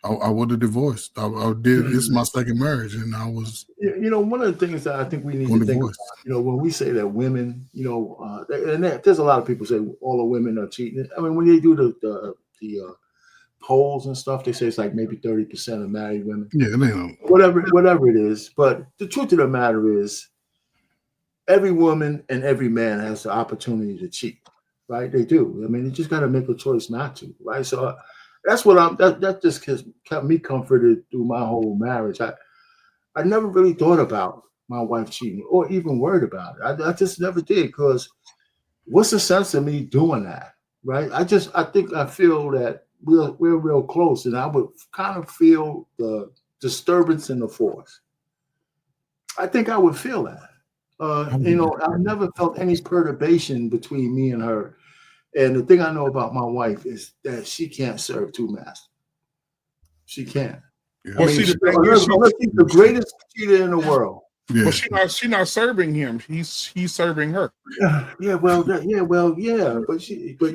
I would have divorced. I did. This is my second marriage, and I was. One of the things that I think we need to think about, when we say that women, and there's a lot of people say all the women are cheating. I mean, when they do the polls and stuff, they say it's like maybe 30% of married women. Yeah, they know. Whatever it is. But the truth of the matter is, every woman and every man has the opportunity to cheat, right? They do. I mean, you just got to make a choice not to, right? So that's what that just kept me comforted through my whole marriage. I never really thought about my wife cheating or even worried about it. I just never did, because what's the sense of me doing that, right? I feel that we're real close, and I would kind of feel the disturbance in the force. I think I would feel that. I've never felt any perturbation between me and her. And the thing I know about my wife is that she can't serve two masters. She can't. Yeah. Well, she's the greatest cheater in the world. Yeah. Well, she's not serving him. He's serving her. But you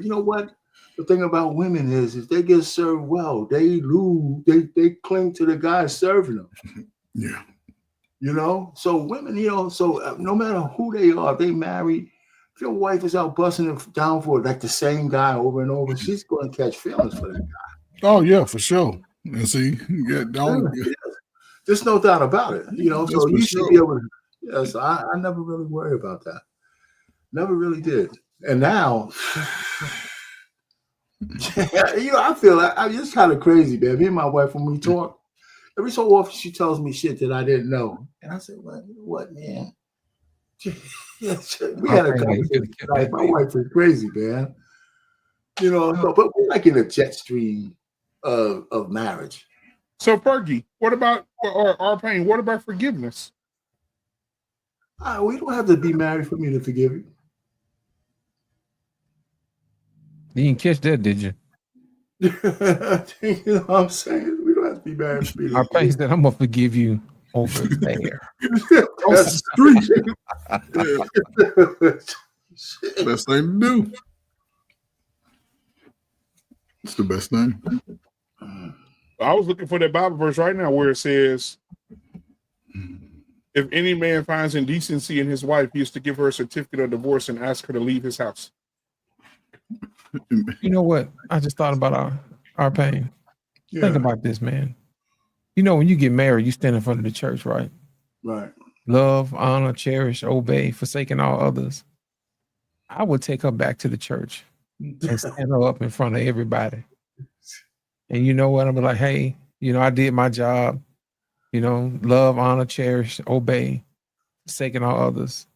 know what? The thing about women is if they get served well, they lose. They cling to the guy serving them. Yeah. So women, no matter who they are, they married. If your wife is out busting it down for like the same guy over and over, she's going to catch feelings for that guy. Oh yeah, for sure. And see, there's no doubt about it. So you should be able to. Yes, I never really worried about that. Never really did. And now, I feel like it's kind of crazy, man. Me and my wife, when we talk, every so often she tells me shit that I didn't know, and I said, "Well, you know what, man?" We had a conversation. My wife is crazy, man. But we're like in a jet stream of marriage. So Fergie, what about or our pain? What about forgiveness? We don't have to be married for me to forgive you. You didn't catch that, did you? You know what I'm saying? We don't have to be married for me to Our pain forgive said, I'm gonna forgive you over there. you. Across the street. Yeah, best thing to do. It's the best thing. I was looking for that Bible verse right now where it says, if any man finds indecency in his wife, he is to give her a certificate of divorce and ask her to leave his house. You know what? I just thought about our pain. Yeah. Think about this, man. You know, when you get married, you stand in front of the church, right? Right. Love, honor, cherish, obey, forsaking all others. I would take her back to the church and stand her up in front of everybody. And you know what? I'm like, hey, you know, I did my job. You know, love, honor, cherish, obey, forsaking all others.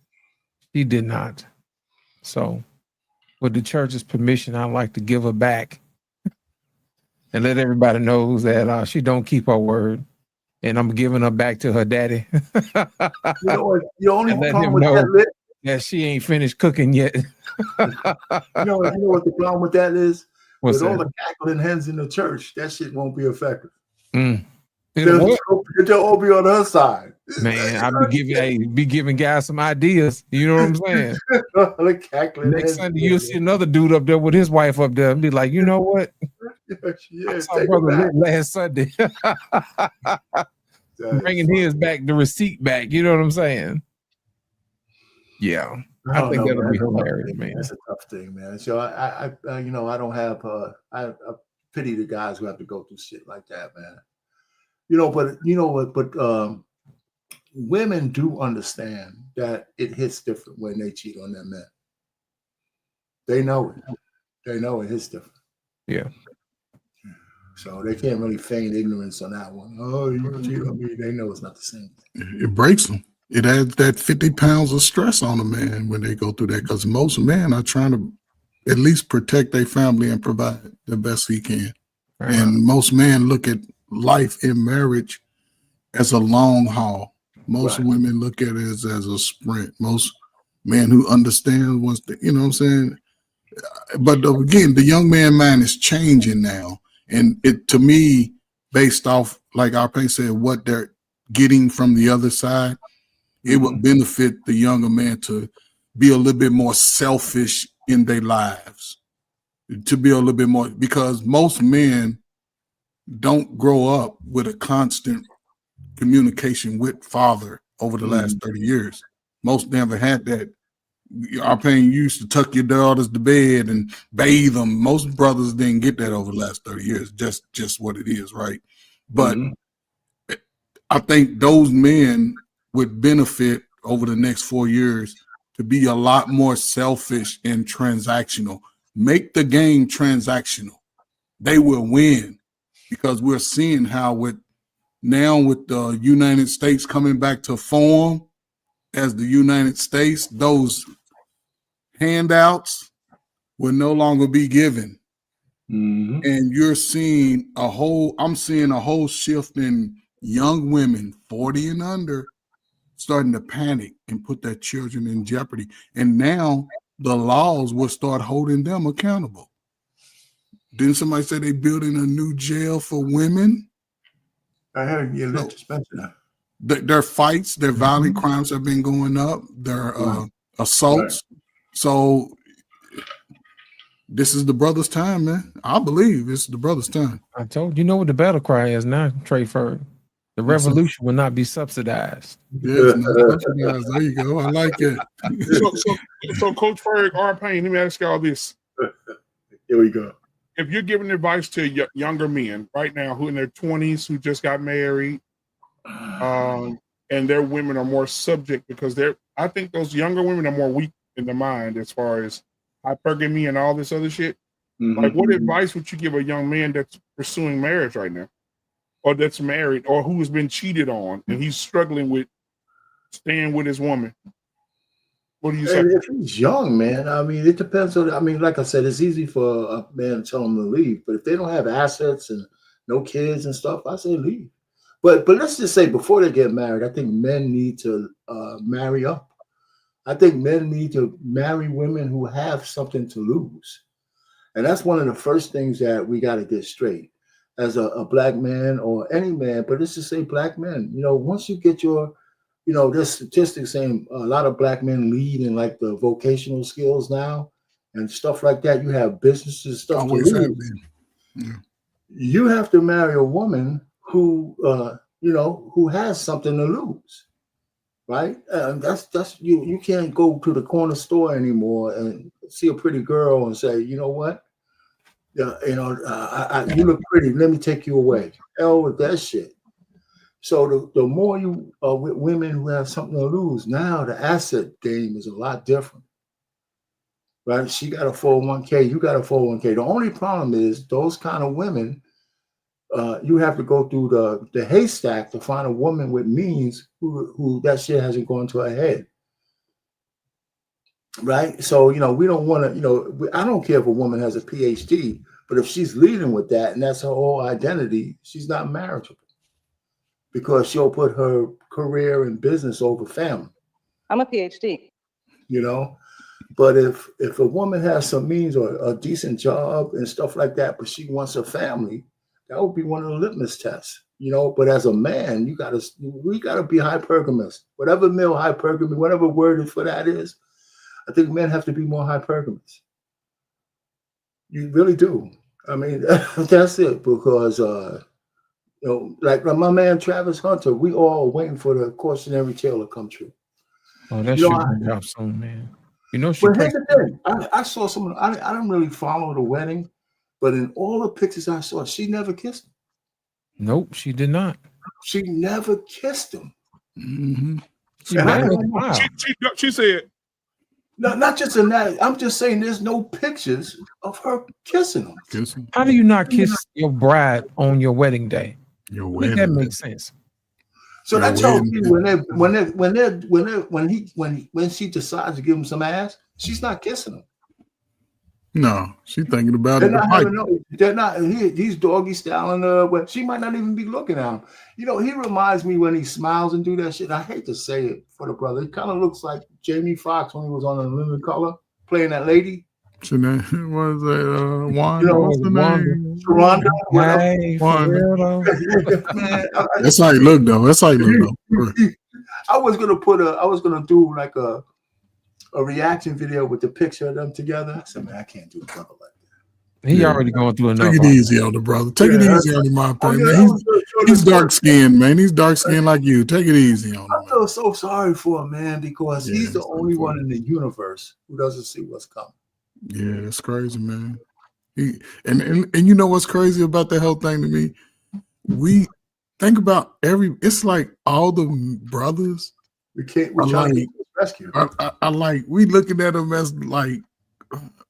She did not. So, with the church's permission, I'd like to give her back and let everybody know that she don't keep her word. And I'm giving her back to her daddy. You know what? The only And let problem him with know that list, that she ain't finished cooking yet. you know what the problem with that is? What's With all that? the cackling hens in the church, that shit won't be effective. You know what? They'll all be on her side. Man, I be giving guys some ideas. You know what I'm saying? The cackling Next hens. Sunday, you'll see another dude up there with his wife up there and be like, you know what? Yeah, I saw take it brother back. Lit last Sunday. Bringing his back, the receipt back. You know what I'm saying? Yeah. I think that'll be hilarious, man. That's a tough thing, man. So I you know, I don't have I pity the guys who have to go through shit like that, man. You know, but you know what? But women do understand that it hits different when they cheat on their men. They know it. They know it hits different. Yeah. So they can't really feign ignorance on that one. Oh, you cheat on me. They know it's not the same thing. It breaks them. It adds that 50 pounds of stress on a man when they go through that, because most men are trying to at least protect their family and provide the best he can. Right. And most men look at life in marriage as a long haul. Most women look at it as a sprint. Most men who understand once they, you know what I'm saying? But again, the young man mind is changing now. And it, to me, based off, like Arpe said, what they're getting from the other side, it would benefit the younger man to be a little bit more selfish in their lives, to be a little bit more, because most men don't grow up with a constant communication with father over the last 30 years. Most never had that. Our pain used to tuck your daughters to bed and bathe them. Most brothers didn't get that over the last 30 years. Just what it is, right? But I think those men would benefit over the next 4 years to be a lot more selfish and transactional. Make the game transactional. They will win, because we're seeing how with the United States coming back to form as the United States, those handouts will no longer be given. And you're seeing I'm seeing a whole shift in young women 40 and under starting to panic and put their children in jeopardy. And now the laws will start holding them accountable. Didn't somebody say they building a new jail for women? I heard you just mention that. Their fights, their violent crimes have been going up, their assaults. So this is the brother's time, man. I believe it's the brother's time. I told you know what the battle cry is now, Trey Ferg. The revolution will not be subsidized. Yes, subsidized. There you go. I like it. So Coach Ferg, our pain, let me ask y'all this. Here we go. If you're giving advice to younger men right now who in their 20s, who just got married, and their women are more subject because I think those younger women are more weak in the mind as far as hypergamy and all this other shit. Like, what advice would you give a young man that's pursuing marriage right now, or that's married, or who has been cheated on and he's struggling with staying with his woman? What do you say? If he's young, man, I mean, it depends on. I mean, like I said, it's easy for a man to tell him to leave, but if they don't have assets and no kids and stuff, I say leave. But let's just say before they get married, I think men need to marry up. I think men need to marry women who have something to lose. And that's one of the first things that we got to get straight as a black man or any man, but let's just say black men. You know, once you get your, you know, there's statistics saying a lot of black men lead in like the vocational skills now and stuff like that. You have businesses, stuff Always to have lose. been. Yeah. You have to marry a woman who, you know, who has something to lose, right? That's you can't go to the corner store anymore and see a pretty girl and say, you know what, you you look pretty. Let me take you away. Hell with that shit. So the more you with women who have something to lose, now the asset game is a lot different, right? She got a 401k, you got a 401k. The only problem is those kind of women. You have to go through the haystack to find a woman with means who that shit hasn't gone to her head, right? So you know we don't want to. You know, I don't care if a woman has a PhD, but if she's leading with that and that's her whole identity, she's not marriageable because she'll put her career and business over family. I'm a PhD. You know, but if a woman has some means or a decent job and stuff like that, but she wants a family. That would be one of the litmus tests, you know. But as a man, we gotta be hypergamous. Whatever male hypergamy, whatever word for that is, I think men have to be more hypergamous. You really do. I mean, that's it. Because you know, like my man Travis Hunter, we all waiting for the cautionary tale to come true. Oh, that You shit know, gonna drop soon, man. You know she but here's pregnant. the thing. I saw someone. I don't really follow the wedding, but in all the pictures I saw, she never kissed him. Nope, she did not. She never kissed him. Mm-hmm. She And I ran don't a know. mile. She said, No, not just in that. I'm just saying there's no pictures of her kissing him. Kissing How do you not kiss your bride on your wedding day? your Make wedding. that make sense. So Yeah, that tells wedding. you when she decides to give him some ass, she's not kissing him. No, she thinking about They're it. not having no. They're not. He's doggy styling her. But she might not even be looking at him. You know, he reminds me when he smiles and do that shit. I hate to say it for the brother. He kind of looks like Jamie Foxx when he was on Living Color playing that lady. What is that? Wanda? You know, What's the Wanda. name? Sharonda. Hey, for Wanda. real though. Man, That's how he look though. That's how he look though. I was gonna do like a reaction video with the picture of them together. I said, man, I can't do a brother like that. He Yeah. already going through enough. Take it easy on the brother. Take it easy on him, my opinion. Yeah, He's dark skinned, man. He's dark skinned like you. Take it easy on him. I feel so sorry for him, man, because Yeah, he's the it's only one unfortunate. in the universe who doesn't see what's coming. Yeah, it's crazy, man. And you know what's crazy about that whole thing to me? We think about it's like all the brothers We're trying to get this rescue. I like, we looking at them as like,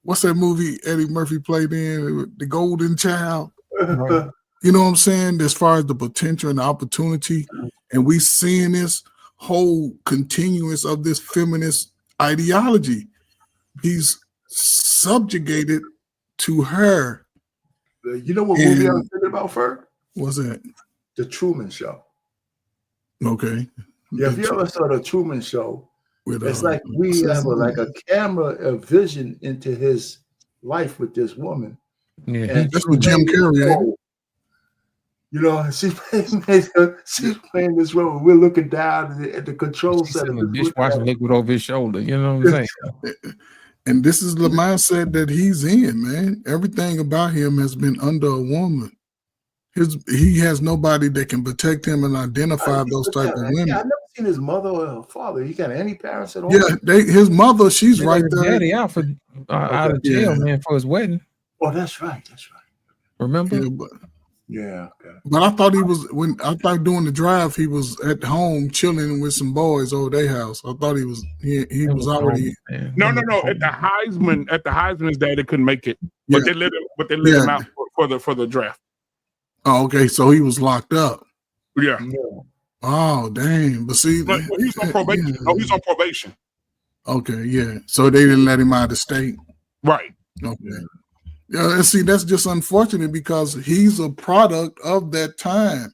what's that movie Eddie Murphy played in, The Golden Child? Right. You know what I'm saying? As far as the potential and the opportunity, and we seeing this whole continuance of this feminist ideology. He's subjugated to her. You know what movie I was thinking about, Ferg? What's that? The Truman Show. Okay. Yeah, if you ever saw the Truman Show, With, it's like we have a camera, a vision into his life with this woman. Yeah, And that's with Jim Carrey, ain't it? You know, she's playing this role. We're looking down at the control she's center. sitting in the dishwasher liquid over his shoulder. You know what I'm saying? And this is the mindset that he's in, man. Everything about him has been under a woman. He has nobody that can protect him and identify those type of women. Yeah, I've never seen his mother or her father. He got any parents at all? Yeah, his mother, she's right His there. daddy out out of jail, man, for his wedding. Oh, that's right. That's right. Remember? Yeah, Yeah. Okay. but I thought doing the drive, he was at home chilling with some boys over their house. I thought he was already. Man. No. At the Heisman, his daddy couldn't make it, but they let him out for the draft. Oh, okay. So he was locked up. Yeah. Oh, dang. But see, But he's on probation. Yeah. No, he's on probation. Okay, yeah. So they didn't let him out of state. Right. Okay. Yeah, and see, that's just unfortunate because he's a product of that time.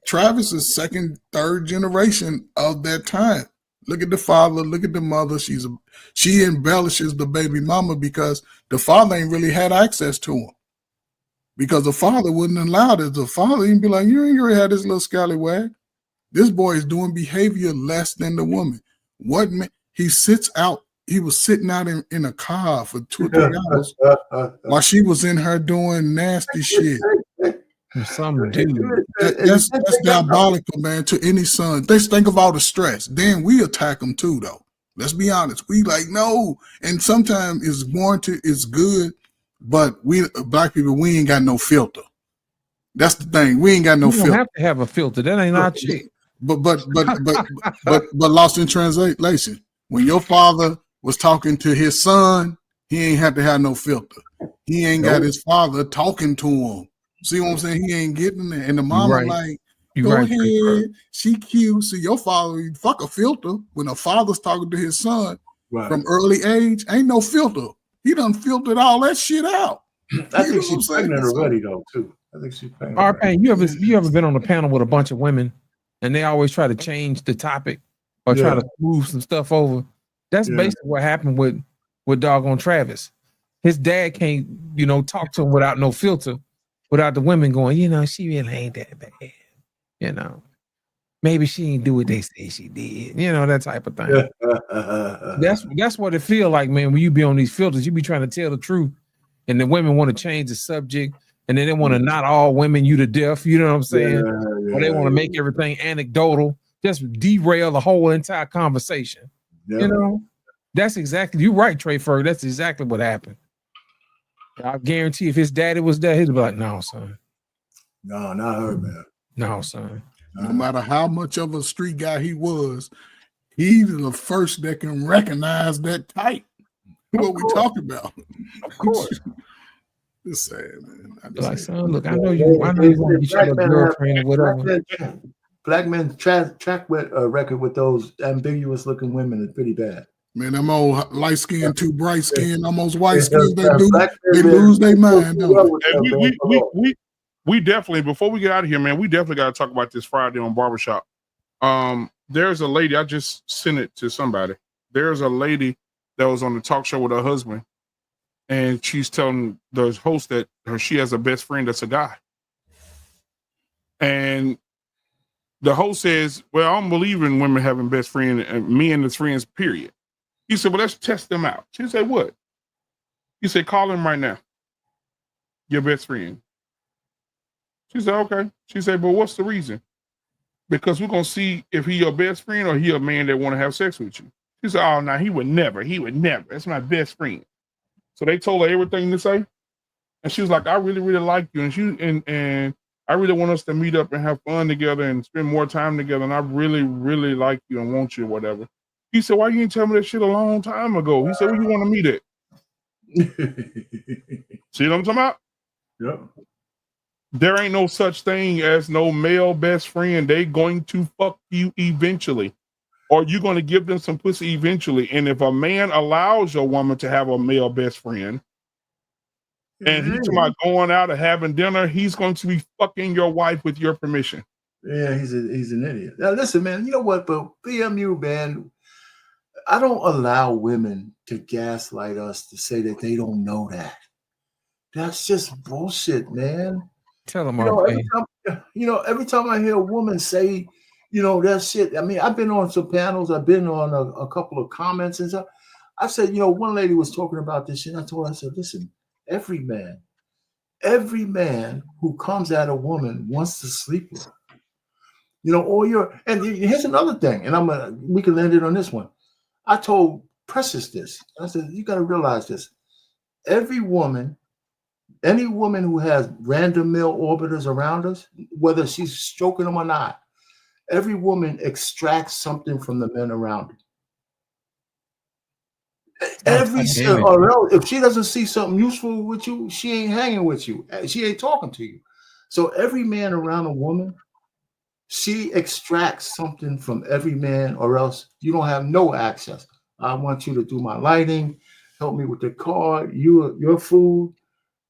Travis is second, third generation of that time. Look at the father, look at the mother. She embellishes the baby mama because the father ain't really had access to him. Because the father wouldn't allow this. The father even be like, you ain't really had this little scallywag. This boy is doing behavior less than the woman. What man? He was sitting out in a car for 2 or 3 hours while she was in her doing nasty shit. Some dude. That's diabolical, man, to any son. Let's think of all the stress. Then we attack them too, though. Let's be honest. We like, no. And sometimes it's warranted, it's good, but we black people, we ain't got no filter. That's the thing. We ain't got no filter. You don't have to have a filter. That ain't our shit. But lost in translation. When your father was talking to his son, he ain't have to have no filter. He ain't got his father talking to him. See what I'm saying? He ain't getting it. And the mama like, go ahead. She cute. See, your father, fuck a filter. When a father's talking to his son from early age, ain't no filter. He done filtered all that shit out. I think she's pregnant already, though, too. I think she's pregnant. RP, you ever been on a panel with a bunch of women and they always try to change the topic or try to move some stuff over? That's basically what happened with doggone Travis. His dad can't, talk to him without no filter, without the women going, she really ain't that bad. Maybe she ain't do what they say she did. That type of thing. That's what it feel like, man, when you be on these filters. You be trying to tell the truth, and the women want to change the subject, and then they want to not all women you to death. You know what I'm saying? Or they want to make everything anecdotal, just derail the whole entire conversation. That's exactly, you're right, Trey Ferg. That's exactly what happened. I guarantee if his daddy was there, he'd be like, no, son. No, not her, man. No, son. No matter how much of a street guy he was, he's the first that can recognize that type. What we talk about. Of course. It's sad, man. Like, son, look, I know you want to get your girlfriend or whatever. Black men track record with those ambiguous looking women is pretty bad. Man, them old light skin, too bright skin, almost white skin, they lose their mind. We definitely, before we get out of here, man, we definitely got to talk about this Friday on Barbershop. There's a lady, I just sent it to somebody. There's a lady that was on the talk show with her husband, and she's telling the host that she has a best friend that's a guy. And the host says, well, I don't believe in women having best friends and men as friends, period. He said, well, let's test them out. She said, what? He said, call him right now. Your best friend. She said, okay. She said, but what's the reason? Because we're going to see if he your best friend or he a man that want to have sex with you. She said, oh, no, he would never. That's my best friend. So they told her everything to say. And she was like, I really, really like you. And I really want us to meet up and have fun together and spend more time together. And I really, really like you and want you or whatever. He said, why you didn't tell me that shit a long time ago? He said, where you want to meet at? See what I'm talking about? Yep. There ain't no such thing as no male best friend. They going to fuck you eventually. Or you're going to give them some pussy eventually. And if a man allows your woman to have a male best friend, and he's about going out and having dinner, he's going to be fucking your wife with your permission. Yeah, he's an idiot. Now listen, man, you know what, but BMU, man, I don't allow women to gaslight us to say that they don't know that. That's just bullshit, man. Tell them, every time I hear a woman say, that shit. I mean, I've been on some panels. I've been on a couple of comments and stuff. I said, one lady was talking about this shit. I told her, I said, listen, every man who comes at a woman wants to sleep with her. And here's another thing, and we can land it on this one. I told Precious this. I said, you got to realize this. Any woman who has random male orbiters around us, whether she's stroking them or not, every woman extracts something from the men around her. Or else, if she doesn't see something useful with you, she ain't hanging with you. She ain't talking to you. So every man around a woman, she extracts something from every man, or else you don't have no access. I want you to do my lighting, help me with the car, your food.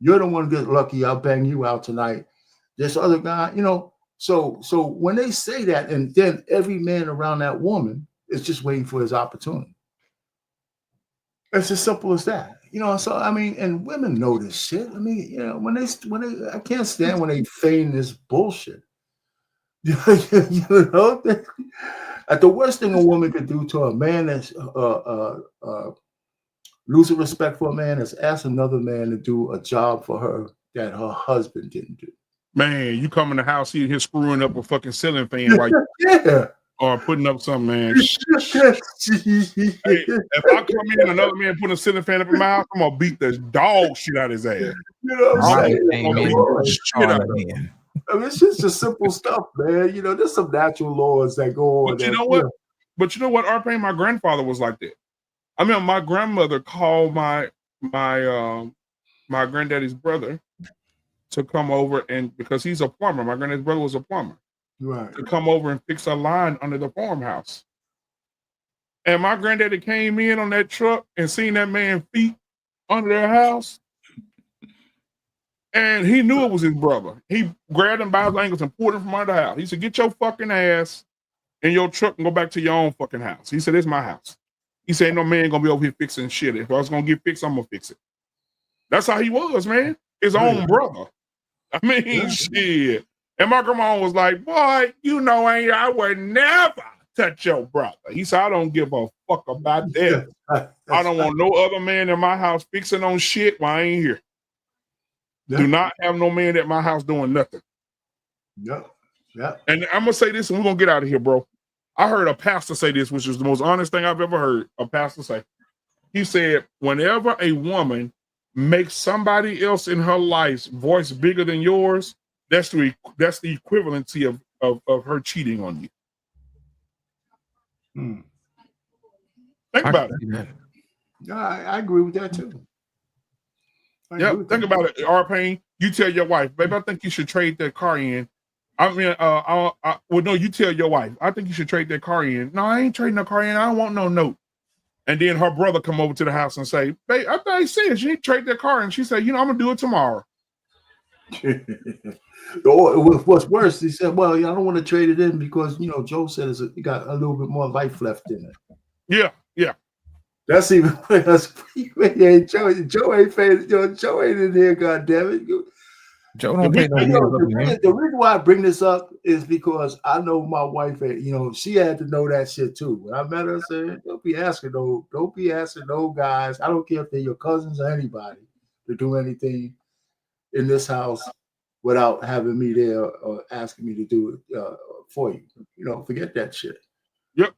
You're the one that get lucky. I'll bang you out tonight. This other guy, you know. So when they say that, and then every man around that woman is just waiting for his opportunity. It's as simple as that. You know, so I mean, and women know this shit. I mean, you know, when they I can't stand when they feign this bullshit. You know, the worst thing a woman could do to a man that's losing respect for a man is ask another man to do a job for her that her husband didn't do. Man, you come in the house, here screwing up a fucking ceiling fan while you Yeah. or putting up something, man. Hey, if I come in and another man putting a ceiling fan up in my house, I'm gonna beat the dog shit out of his ass. You know what I'm saying? I mean, it's just simple stuff, man. You know, there's some natural laws that go on. But you know what? But you know what? R-Pain, my grandfather was like that. I mean, my grandmother called my granddaddy's brother to come over, and because he's a plumber, my granddaddy's brother was a plumber. Right. To come over and fix a line under the farmhouse. And my granddaddy came in on that truck and seen that man's feet under their house. And he knew it was his brother. He grabbed him by his ankles and pulled him from under the house. He said, get your fucking ass in your truck and go back to your own fucking house. He said, it's my house. He said, no man gonna be over here fixing shit. If I was gonna get fixed, I'm gonna fix it. That's how he was, man. His own brother. I mean, shit. And my grandma was like, boy, you know, I would never touch your brother. He said, I don't give a fuck about that. I don't want no other man in my house fixing on shit while I ain't here. Do not have no man at my house doing nothing. Yeah. Yeah. And I'm gonna say this, and we're gonna get out of here, bro. I heard a pastor say this, which is the most honest thing I've ever heard a pastor say. He said, whenever a woman makes somebody else in her life's voice bigger than yours, that's the equivalency of her cheating on you. Think about it. Yeah, I agree with that too. Yeah, think about it. R-Pain, you tell your wife, baby, I think you should trade that car in. I mean, well, no, you tell your wife, I think you should trade that car in. No, I ain't trading the car in. I don't want no note. And then her brother come over to the house and say, babe, I thought he said she trade that car. And she said, you know, I'm going to do it tomorrow. What's worse, he said, well, I don't want to trade it in because, you know, Joe said it got a little bit more life left in it. Yeah, yeah. That's even worse. Joe ain't paying. Joe ain't in here, goddammit. Joe don't pay no bills. The reason why I bring this up is because I know my wife, you know, she had to know that shit too. When I met her, I said, don't be asking no guys. I don't care if they're your cousins or anybody to do anything in this house without having me there or asking me to do it for you. You know, forget that shit. Yep.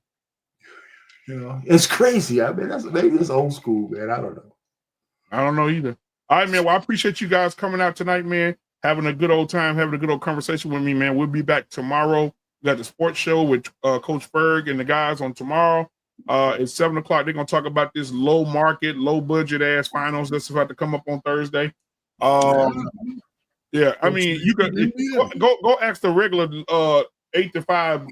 You know, it's crazy. I mean, maybe it's old school, man. I don't know. I don't know either. All right, man. Well, I appreciate you guys coming out tonight, man. Having a good old time, having a good old conversation with me, man. We'll be back tomorrow. We got the sports show with Coach Ferg and the guys on tomorrow. It's 7 o'clock. They're gonna talk about this low market, low budget ass finals that's about to come up on Thursday. Yeah, I mean, you can go ask the regular 8 to 5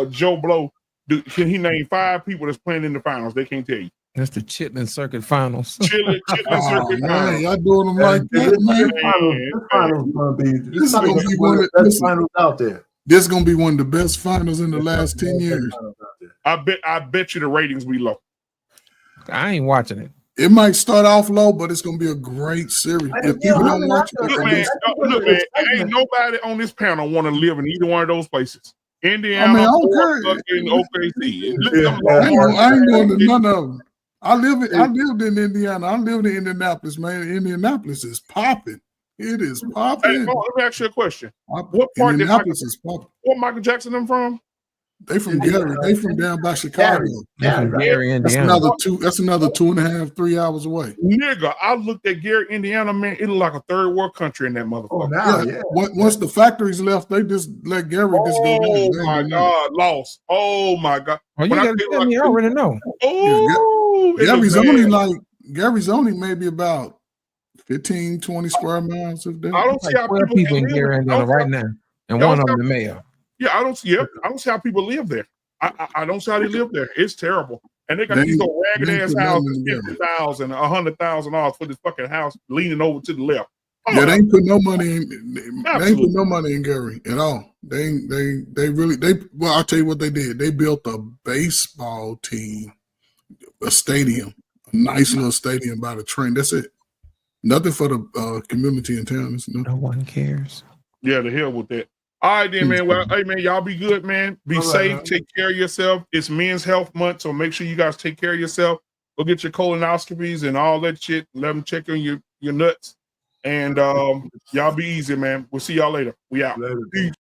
Joe Blow. Can he name 5 people that's playing in the finals? They can't tell you. That's the Chitlin Circuit Finals. Chitlin Circuit Finals. Y'all doing them like that, man. This is gonna be one of the best finals out there. This is gonna be one of the best finals in the last 10 years. I bet you the ratings be low. I ain't watching it. It might start off low, but it's gonna be a great series. If people don't watch it, look, man, ain't nobody on this panel want to live in either one of those places. Indiana, I mean, I don't care. OKC. I ain't going to none of them. I lived in Indiana. I lived in Indianapolis, man. Indianapolis is popping. It is popping. Hey, let me ask you a question. What part Indianapolis is popping? Where Michael Jackson them from? They from Gary. They from down by Chicago. Gary, Indiana. That's another 2.5, 3 hours away. Nigga, I looked at Gary, Indiana, man. It looked like a third world country in that motherfucker. Oh, now, yeah. Once the factories left, they just let Gary just go down. Oh my God, lost. Oh my God. Oh, you gotta tell me. I already know. Oh, Gary's only maybe about 15, 20 square miles of that. I don't see how people in Gary, Indiana right now, and one of them the mayor. Yeah, I don't see how people live there. I don't see how they live there. It's terrible. And they got these little ragged ass houses, $50,000, $100,000 for this fucking house leaning over to the left. Yeah, they ain't put no money in. They ain't put Absolutely. no money in Gary at all. They really. Well, I'll tell you what they did. They built a baseball team, a stadium, a nice little stadium by the train. That's it. Nothing for the community in town. It's No one cares. Yeah, the hell with that. All right, then, man. Well, hey, man, y'all be good, man. Be All right, safe. man. Take care of yourself. It's Men's Health Month, so make sure you guys take care of yourself. Go get your colonoscopies and all that shit. Let them check on your nuts. And y'all be easy, man. We'll see y'all later. We out. Later. Peace.